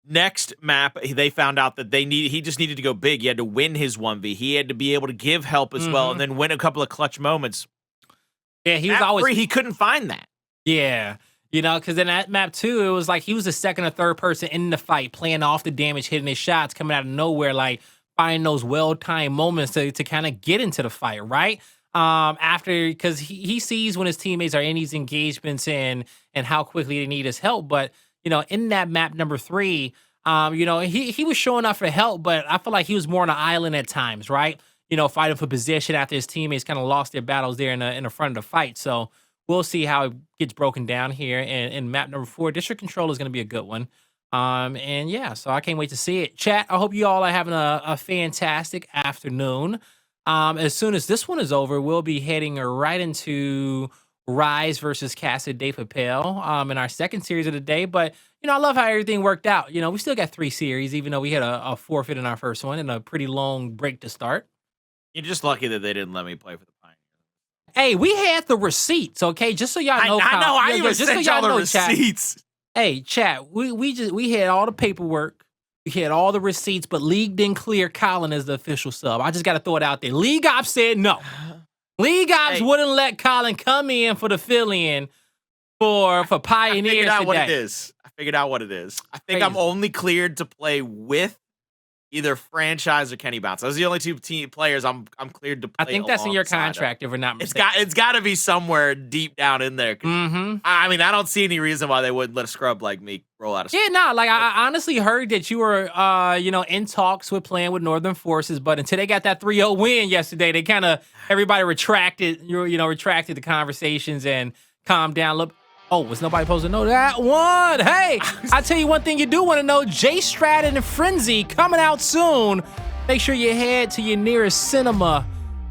Next map, they found out that he just needed to go big. He had to win his 1v. He had to be able to give help as well, and then win a couple of clutch moments. Yeah, he was always... he couldn't find that. Yeah, you know, because in that map 2, it was like he was the second or third person in the fight, playing off the damage, hitting his shots, coming out of nowhere, like finding those well-timed moments to kind of get into the fight, right? Because he sees when his teammates are in these engagements and how quickly they need his help. But, you know, in that map number 3, you know, he was showing up for help, but I feel like he was more on an island at times, right? You know, fighting for position after his teammates kind of lost their battles there in the front of the fight. So we'll see how it gets broken down here. And in map number 4, district control is going to be a good one. And yeah, so I can't wait to see it. Chat, I hope you all are having a fantastic afternoon. As soon as this one is over, we'll be heading right into Rise versus Casa de Papel in our second series of the day. But, I love how everything worked out. We still got 3 series, even though we had a forfeit in our first one and a pretty long break to start. You're just lucky that they didn't let me play for the Pioneers. Hey, we had the receipts, okay? Just so y'all know. I know. I even sent y'all the receipts. Chat. Hey, chat, we had all the paperwork. We had all the receipts, but League didn't clear Colin as the official sub. I just got to throw it out there. League Ops said no. League Ops wouldn't let Colin come in for the fill-in for Pioneers today. I figured out what it is. I think I'm only cleared to play with either Franchise or Kenny Bounce. Those are the only 2 team players I'm cleared to play. I think that's in your contract, if we're not mistaken. It's got to be somewhere deep down in there. I mean, I don't see any reason why they wouldn't let a scrub like me roll out of scrub. Yeah, no, like I honestly heard that you were, in talks with playing with Northern Forces, but until they got that 3-0 win yesterday, they kind of, everybody retracted the conversations and calmed down a little. Oh, was nobody supposed to know that one? Hey, I tell you one thing you do want to know. J Stratton and Frenzy coming out soon. Make sure you head to your nearest cinema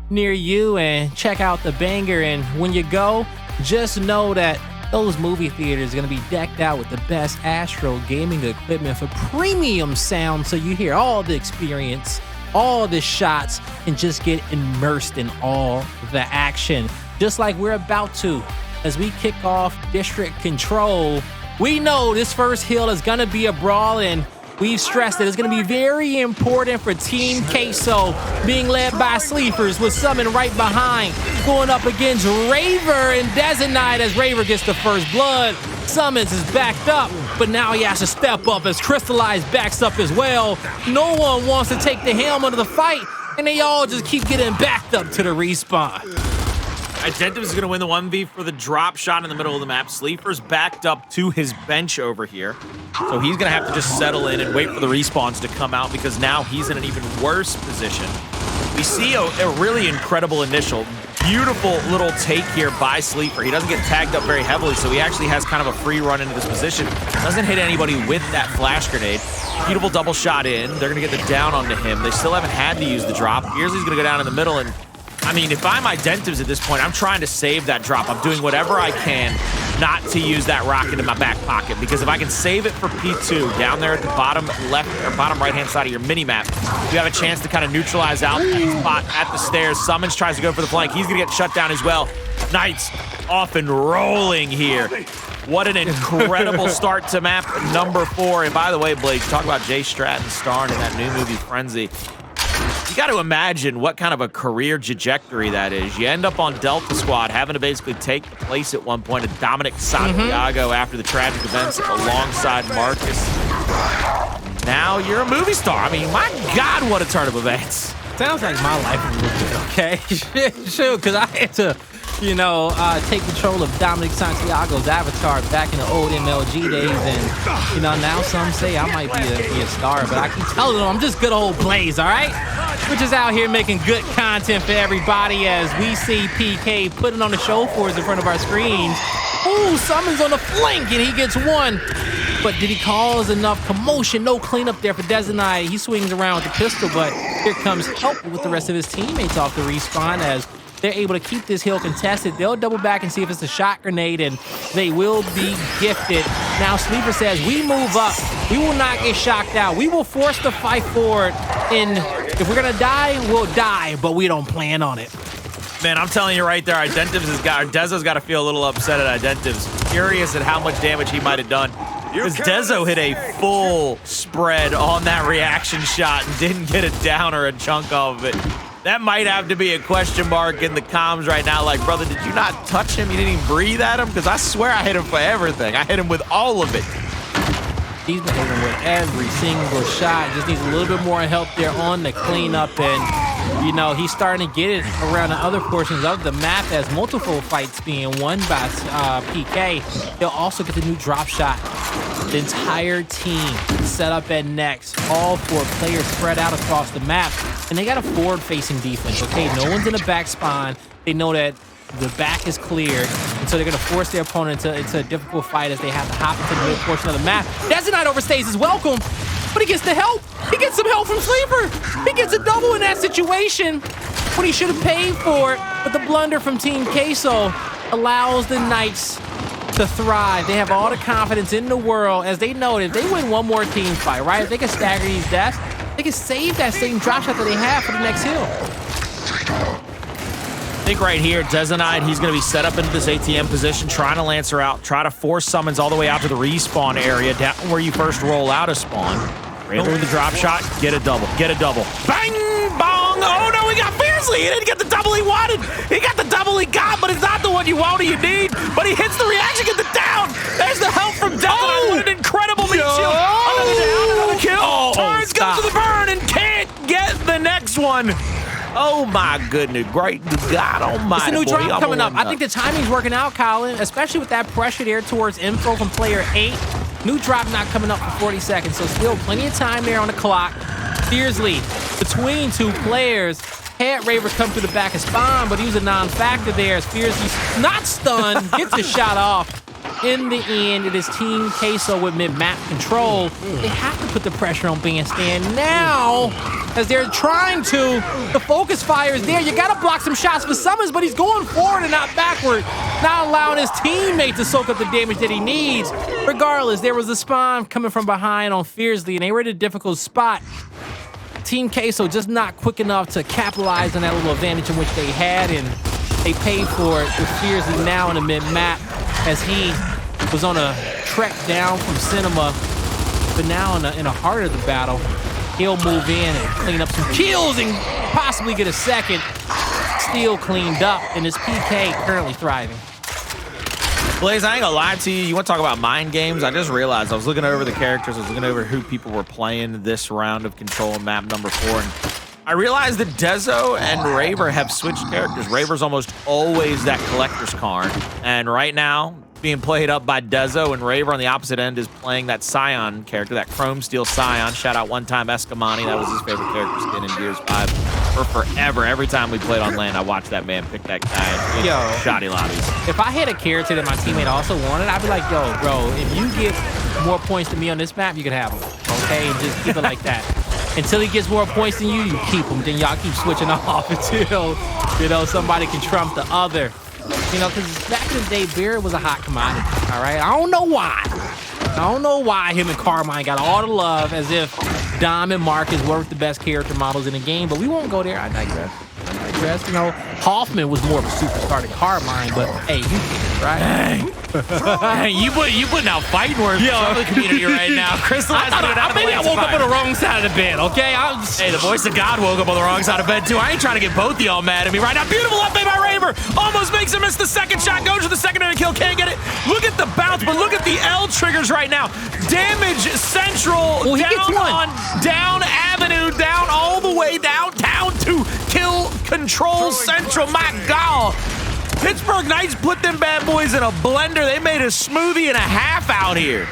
near you and check out the banger. And when you go, just know that those movie theaters are going to be decked out with the best Astro gaming equipment for premium sound, so you hear all the experience, all the shots, and just get immersed in all the action. Just like we're about to. As we kick off District Control, we know this first hill is going to be a brawl, and we've stressed that it's going to be very important for Team Queso, being led by Sleeafers, with SuMuN right behind, going up against Raver and Dezonide as Raver gets the first blood. SuMuNs is backed up, but now he has to step up as Cristalize backs up as well. No one wants to take the helm of the fight, and they all just keep getting backed up to the respawn. Identivez is going to win the 1v for the drop shot in the middle of the map. Sleeafer's backed up to his bench over here. So he's going to have to just settle in and wait for the respawns to come out, because now he's in an even worse position. We see a really incredible initial, beautiful little take here by Sleeafer. He doesn't get tagged up very heavily, so he actually has kind of a free run into this position. Doesn't hit anybody with that flash grenade. Beautiful double shot in. They're going to get the down onto him. They still haven't had to use the drop. Fearzly's going to go down in the middle, and I mean, if I'm Identivez at this point, I'm trying to save that drop. I'm doing whatever I can not to use that rocket in my back pocket, because if I can save it for P2 down there at the bottom left or bottom right-hand side of your mini-map, you have a chance to kind of neutralize out that spot at the stairs. SuMuNs tries to go for the flank. He's going to get shut down as well. Knights off and rolling here. What an incredible start to map number 4. And by the way, Blake, talk about J Stratton starring in that new movie, Frenzy. You got to imagine what kind of a career trajectory that is. You end up on Delta Squad, having to basically take the place at one point of Dominic Santiago after the tragic events alongside Marcus. Now you're a movie star. I mean, my God, what a turn of events. Sounds like my life a little bit, okay? Sure, because I had to, take control of Dominic Santiago's avatar back in the old MLG days, and, now some say I might be a star, but I keep telling them I'm just good old Blaze, all right? We're just out here making good content for everybody as we see PK putting on the show for us in front of our screens. Ooh, SuMuNs on the flank, and he gets one. But did he cause enough commotion? No cleanup there for Dezonide. He swings around with the pistol, but here comes help with the rest of his teammates off the respawn as they're able to keep this hill contested. They'll double back and see if it's a shot grenade, and they will be gifted. Now Sleeafer says, we move up. We will not get shocked out. We will force the fight forward, and if we're going to die, we'll die, but we don't plan on it. Man, I'm telling you right there, Dezo's got to feel a little upset at Identivez. Curious at how much damage he might have done. Because Dezo hit a full spread on that reaction shot and didn't get a down or a chunk of it. That might have to be a question mark in the comms right now. Like, brother, did you not touch him? You didn't even breathe at him? Because I swear I hit him for everything. I hit him with all of it. He's been hitting with every single shot. Just needs a little bit more help there on the cleanup. And, he's starting to get it around the other portions of the map as multiple fights being won by PK. He'll also get the new drop shot. The entire team set up at next. All 4 players spread out across the map. And they got a forward-facing defense, okay? No one's in the back spawn. They know that the back is cleared, and so they're going to force their opponent into a difficult fight as they have to hop into the mid portion of the map. Dezonide overstays his welcome, but he gets the help. He gets some help from Sleeafer. He gets a double in that situation when he should have paid for it. But the blunder from Team Queso, allows the Knights to thrive. They have all the confidence in the world as they know that if they win one more team fight, right? If they can stagger these deaths, they can save that same drop shot that they have for the next hill. I think right here, Dezonide, he's going to be set up into this ATM position, trying to Lancer out, try to force summons all the way out to the respawn area, down where you first roll out of spawn. Raver with the drop shot, get a double, Bang, bong, oh no, he got Fearzly, he didn't get the double he wanted. He got the double he got, but it's not the one you want or you need. But he hits the reaction, get the down. There's the help from Dezonide. Oh! What an incredible meat shield. Another down, another kill. Turns, goes to the burn, and can't get the next one. Oh my goodness, great God almighty. It's a new boy, drop coming up. I nuts. think the timing's working out, Colin, especially with that pressure there towards info from player 8. New drop not coming up for 40 seconds, so still plenty of time there on the clock. Fearzly between two players. Had Raver come through the back of spawn, but he was a non-factor there as Fearzly's not stunned, gets a shot off. In the end, it is Team Queso with mid-map control. They have to put the pressure on Bandstand now as they're trying to. The focus fire is there. You got to block some shots for SuMuNs, but he's going forward and not backward, not allowing his teammate to soak up the damage that he needs. Regardless, there was a spawn coming from behind on Fearzly, and they were in a difficult spot. Team Queso just not quick enough to capitalize on that little advantage in which they had, and they paid for it with Fearzly now in the mid-map as he was on a trek down from Cinema, but now in the heart of the battle, he'll move in and clean up some kills and possibly get a second. Still cleaned up, and his PK currently thriving. Blaze, I ain't gonna lie to you. You want to talk about mind games? I just realized I was looking over the characters. I was looking over who people were playing this round of Control in map number 4. And I realized that Dezo and Raver have switched characters. Raver's almost always that collector's card. And right now, being played up by Dezo, and Raver on the opposite end is playing that Scion character, that Chrome Steel Scion. Shout out one time Escalation. That was his favorite character skin in Gears 5 for forever. Every time we played on LAN, I watched that man pick that guy in shoddy lobbies. If I had a character that my teammate also wanted, I'd be like, yo, bro, if you get more points than me on this map, you can have him, okay? And just keep it like that. Until he gets more points than you, you keep him. Then y'all keep switching off until, you know, somebody can trump the other. You know, because back in the day, beer was a hot commodity, all right? I don't know why. I don't know why him and Carmine got all the love as if Dom and Marcus were the best character models in the game, but we won't go there. I digress. You know, Hoffman was more of a superstar than Carmine, but hey, you get it, right? Hey, you putting out fighting words for the community right now. Cristalize I woke up on the wrong side of the bed, okay? Hey, the voice of God woke up on the wrong side of bed, too. I ain't trying to get both of y'all mad at me right now. Beautiful up by Raver. Almost makes him miss the second shot. Goes for the secondary kill. Can't get it. Look at the bounce, but look at the L triggers right now. Damage central. Well, he gets one. Down Avenue, down all the way downtown to kill control central. My God. Pittsburgh Knights put them bad boys in a blender. They made a smoothie and a half out here.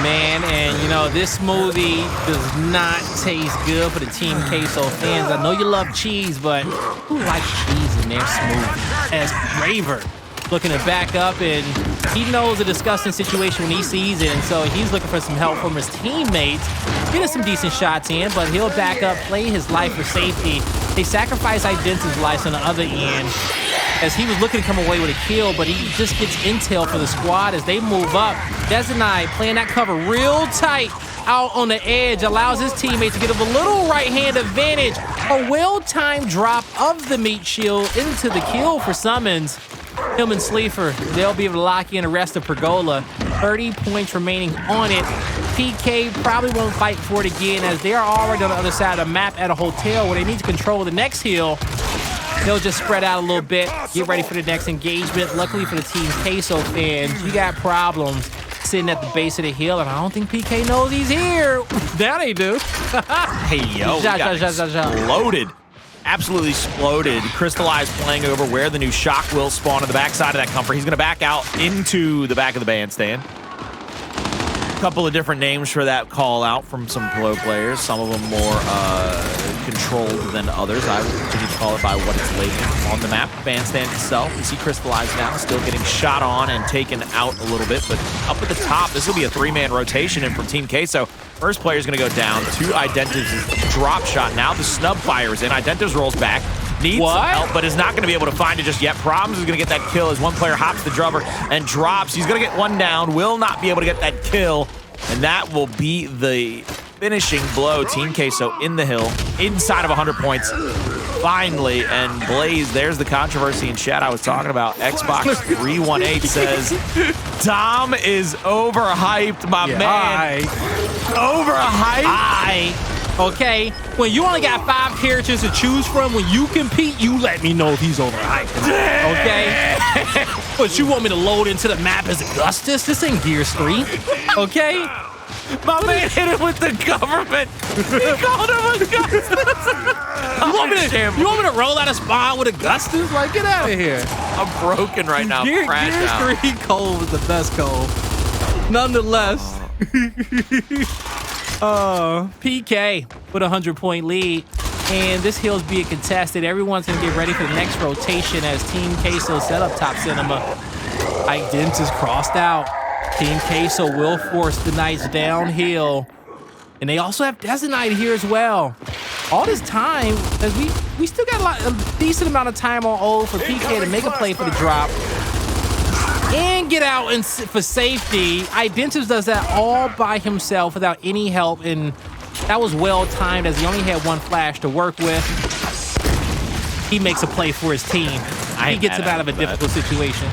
Man, and you know, this smoothie does not taste good for the Team Queso fans. I know you love cheese, but who likes cheese in their smoothie? As Raver looking to back up, and he knows a disgusting situation when he sees it, and so he's looking for some help from his teammates. Getting some decent shots in, but he'll back up, play his life for safety. They sacrifice Identivez life on the other end, as he was looking to come away with a kill, but he just gets intel for the squad as they move up. Dezonide playing that cover real tight out on the edge, allows his teammates to get a little right-hand advantage. A well-timed drop of the meat shield into the kill for SuMuNs. Him and Sleeafer, they'll be able to lock in the rest of Pergola. 30 points remaining on it. PK probably won't fight for it again as they are already on the other side of the map at a hotel where they need to control the next hill. They'll just spread out a little bit, get ready for the next engagement. Luckily for the Team Queso fans, you got problems sitting at the base of the hill, and I don't think PK knows he's here. Now they do. Hey, yo, we got exploded. Absolutely exploded. Cristalize playing over where the new shock will spawn on the backside of that comfort. He's going to back out into the back of the bandstand. Couple of different names for that call out from some pro players. Some of them more controlled than others. I would continue to call it by what it's labeled on the map. Bandstand itself, we see Cristalize now still getting shot on and taken out a little bit, but up at the top, this will be a 3-man rotation in from Team Queso. First player is going to go down to Identivez drop shot. Now the snub fires in. Identivez rolls back. Needs some help, but is not going to be able to find it just yet. Problems is going to get that kill as one player hops the drummer and drops. He's going to get one down, will not be able to get that kill, and that will be the finishing blow. Team Queso in the hill, inside of 100 points. Finally, and Blaze, there's the controversy in chat I was talking about. Xbox 318 says, Dom is overhyped, my man. Overhyped? Okay, when you only got 5 characters to choose from, when you compete, you let me know if he's overhyped. Okay? But you want me to load into the map as Augustus? This ain't Gears 3. Okay? My man hit him with the government. He called him Augustus. You want me to roll out a spawn with Augustus? Like, get out of here. I'm broken right now. Gears 3 Cole was the best Cole. Nonetheless. PK with a 100-point lead. And this hill's being contested. Everyone's going to get ready for the next rotation as Team Queso set up top cinema. Identivez crossed out. Team Queso will force the Knights downhill. And they also have Dezonide here as well. All this time, as we still got a decent amount of time on O for PK to make a play for the drop. And get out and for safety. Identivez does that all by himself without any help. And that was well timed as he only had one flash to work with. He makes a play for his team. He gets him out of a difficult situation.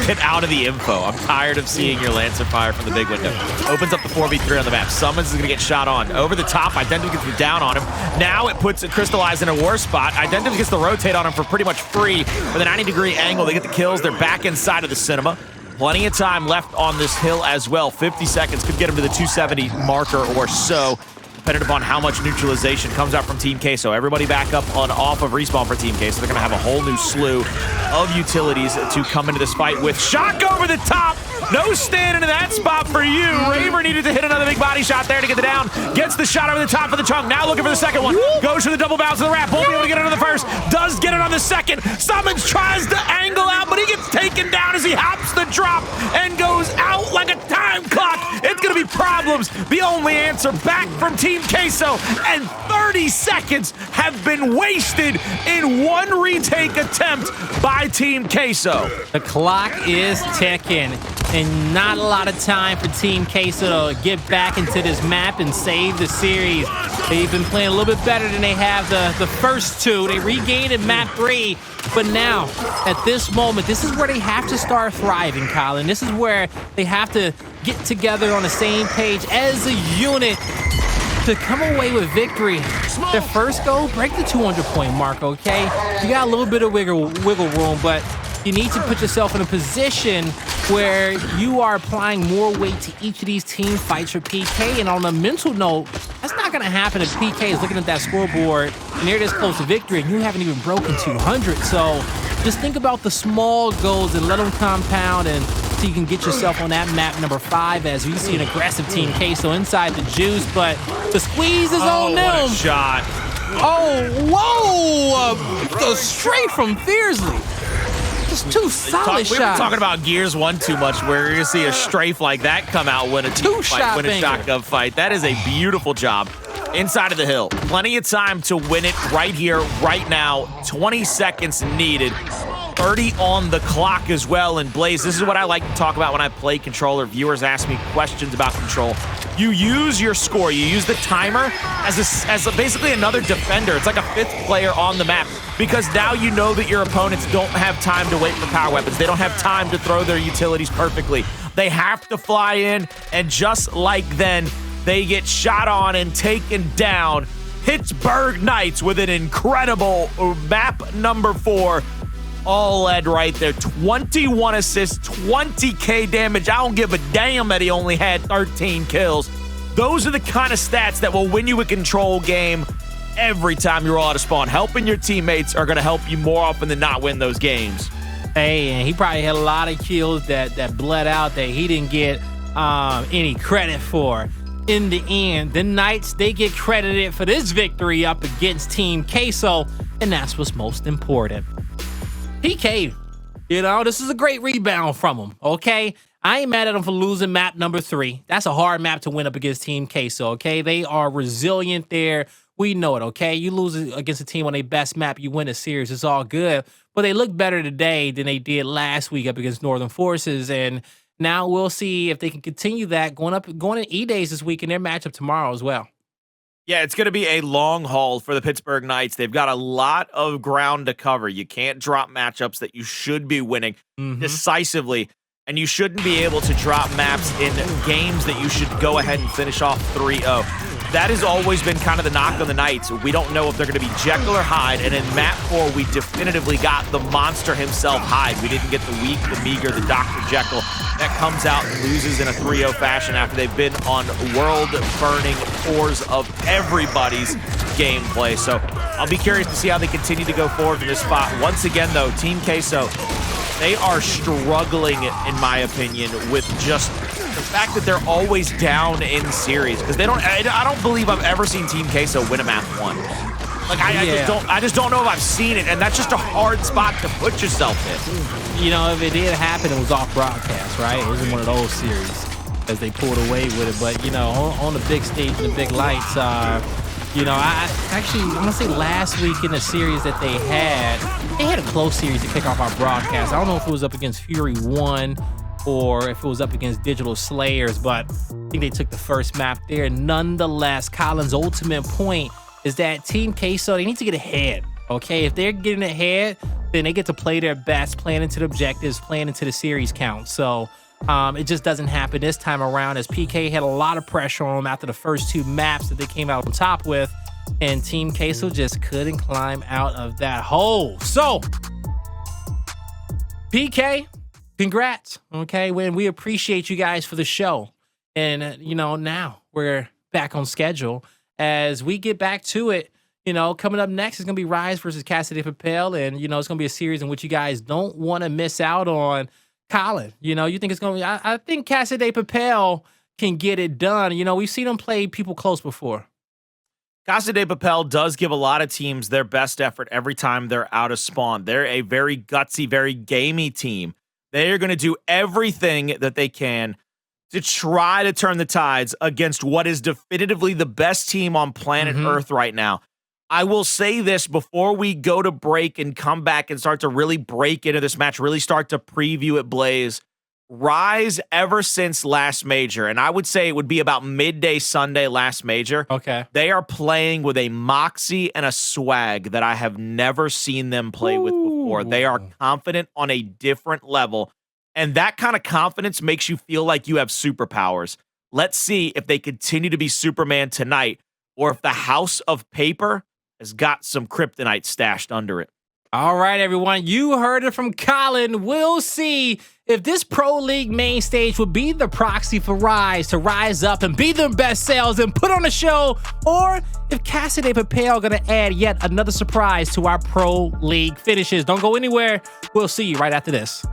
Get out of the info. I'm tired of seeing your Lancer fire from the big window. Opens up the 4v3 on the map. SuMuNs is going to get shot on. Over the top, Identivez gets down on him. Now it puts Cristalize in a war spot. Identivez gets to rotate on him for pretty much free with a 90-degree angle. They get the kills. They're back inside of the cinema. Plenty of time left on this hill as well. 50 seconds could get him to the 270 marker or so, depending upon how much neutralization comes out from Team Queso. Everybody back up on off of respawn for Team Queso. They're going to have a whole new slew of utilities to come into this fight with. Shock over the top. No standing in that spot for you. Raver needed to hit another big body shot there to get the down. Gets the shot over the top for the chunk. Now looking for the second one. Goes for the double bounce of the wrap. Won't be able to get it on the first. Does get it on the second. SuMuNs tries to angle out, but he gets taken down as he hops the drop and goes out like a time clock. It's going to be problems. The only answer back from Team Queso, and 30 seconds have been wasted in one retake attempt by Team Queso. The clock is ticking, and not a lot of time for Team Queso to get back into this map and save the series. They've been playing a little bit better than they have the first two. They regained in map 3, but now, at this moment, this is where they have to start thriving, Colin. This is where they have to get together on the same page as a unit to come away with victory. Their first goal, break the 200-point mark, okay? You got a little bit of wiggle room, but you need to put yourself in a position where you are applying more weight to each of these team fights for PK. And on a mental note, that's not going to happen if PK is looking at that scoreboard and they're this close to victory and you haven't even broken 200. So just think about the small goals and let them compound, and so you can get yourself on that map number 5 as we see an aggressive Team Queso inside the juice, but the squeeze is on them. What a shot. Oh, whoa! Straight from Fearzly. Just two solid shots. We were talking about Gears 1 too much, where you're going to see a strafe like that come out when a team fight, win a shotgun fight. That is a beautiful job. Inside of the hill. Plenty of time to win it right here, right now. 20 seconds needed. 30 on the clock as well. And Blaze, this is what I like to talk about when I play controller. Viewers ask me questions about control. You use your score, you use the timer as basically another defender. It's like a 5th player on the map, because now you know that your opponents don't have time to wait for power weapons. They don't have time to throw their utilities perfectly. They have to fly in, and just like then, they get shot on and taken down. Pittsburgh Knights with an incredible map number 4. All led right there. 21 assists, 20k damage. I don't give a damn that he only had 13 kills. Those are the kind of stats that will win you a control game every time you're all out of spawn. Helping your teammates are going to help you more often than not win those games. Hey, and he probably had a lot of kills that bled out that he didn't get any credit for. In the end, the Knights, they get credited for this victory up against Team Queso, and that's what's most important. PK, you know, this is a great rebound from him, okay? I ain't mad at him for losing map number 3. That's a hard map to win up against Team Queso, okay? They are resilient there We know it, okay? You lose against a team on their best map, you win a series, it's all good. But they look better today than they did last week up against Northern Forces, and now we'll see if they can continue that going in E-Days this week in their matchup tomorrow as well. Yeah, it's going to be a long haul for the Pittsburgh Knights. They've got a lot of ground to cover. You can't drop matchups that you should be winning decisively, and you shouldn't be able to drop maps in games that you should go ahead and finish off 3-0. That has always been kind of the knock on the Knights. We don't know if they're going to be Jekyll or Hyde, and in map 4, we definitively got the monster himself, Hyde. We didn't get the weak, the meager, the Dr. Jekyll that comes out and loses in a 3-0 fashion after they've been on world-burning tours of everybody's gameplay. So I'll be curious to see how they continue to go forward in this spot. Once again, though, Team Queso, they are struggling, in my opinion, with just the fact that they're always down in series, because I don't believe I've ever seen Team Queso win a map 1. Like I just don't know if I've seen it, and that's just a hard spot to put yourself in. You know, if it did happen, it was off broadcast, right? It was in one of those series as they pulled away with it. But you know, on the big stage and the big lights, you know, I'm gonna say last week in the series that they had a close series to kick off our broadcast. I don't know if it was up against Fury 1 or if it was up against Digital Slayers, but I think they took the first map there. Nonetheless, Colin's ultimate point is that Team Queso, they need to get ahead, okay? If they're getting ahead, then they get to play their best, playing into the objectives, playing into the series count. So it just doesn't happen this time around, as PK had a lot of pressure on them after the first 2 maps that they came out on top with, and Team Queso just couldn't climb out of that hole. So, PK, congrats, okay? We appreciate you guys for the show. And, you know, now we're back on schedule. As we get back to it, you know, coming up next is going to be Rise versus Cassidy Papel. And, you know, it's going to be a series in which you guys don't want to miss out on. Colin, you know, you think it's going to be, I think Cassidy Papel can get it done. You know, we've seen him play people close before. Cassidy Papel does give a lot of teams their best effort every time they're out of spawn. They're a very gutsy, very gamey team. They are going to do everything that they can to try to turn the tides against what is definitively the best team on planet Earth right now. I will say this before we go to break and come back and start to really break into this match, really start to preview it, Blaze. Rise, ever since last major, and I would say it would be about midday Sunday last major. Okay. They are playing with a moxie and a swag that I have never seen them play with before. They are confident on a different level. And that kind of confidence makes you feel like you have superpowers. Let's see if they continue to be Superman tonight, or if the House of Paper has got some kryptonite stashed under it. All right, everyone. You heard it from Colin. We'll see if this Pro League main stage will be the proxy for Rise to rise up and be their best selves and put on a show, or if Cassidy Papel going to add yet another surprise to our Pro League finishes. Don't go anywhere. We'll see you right after this.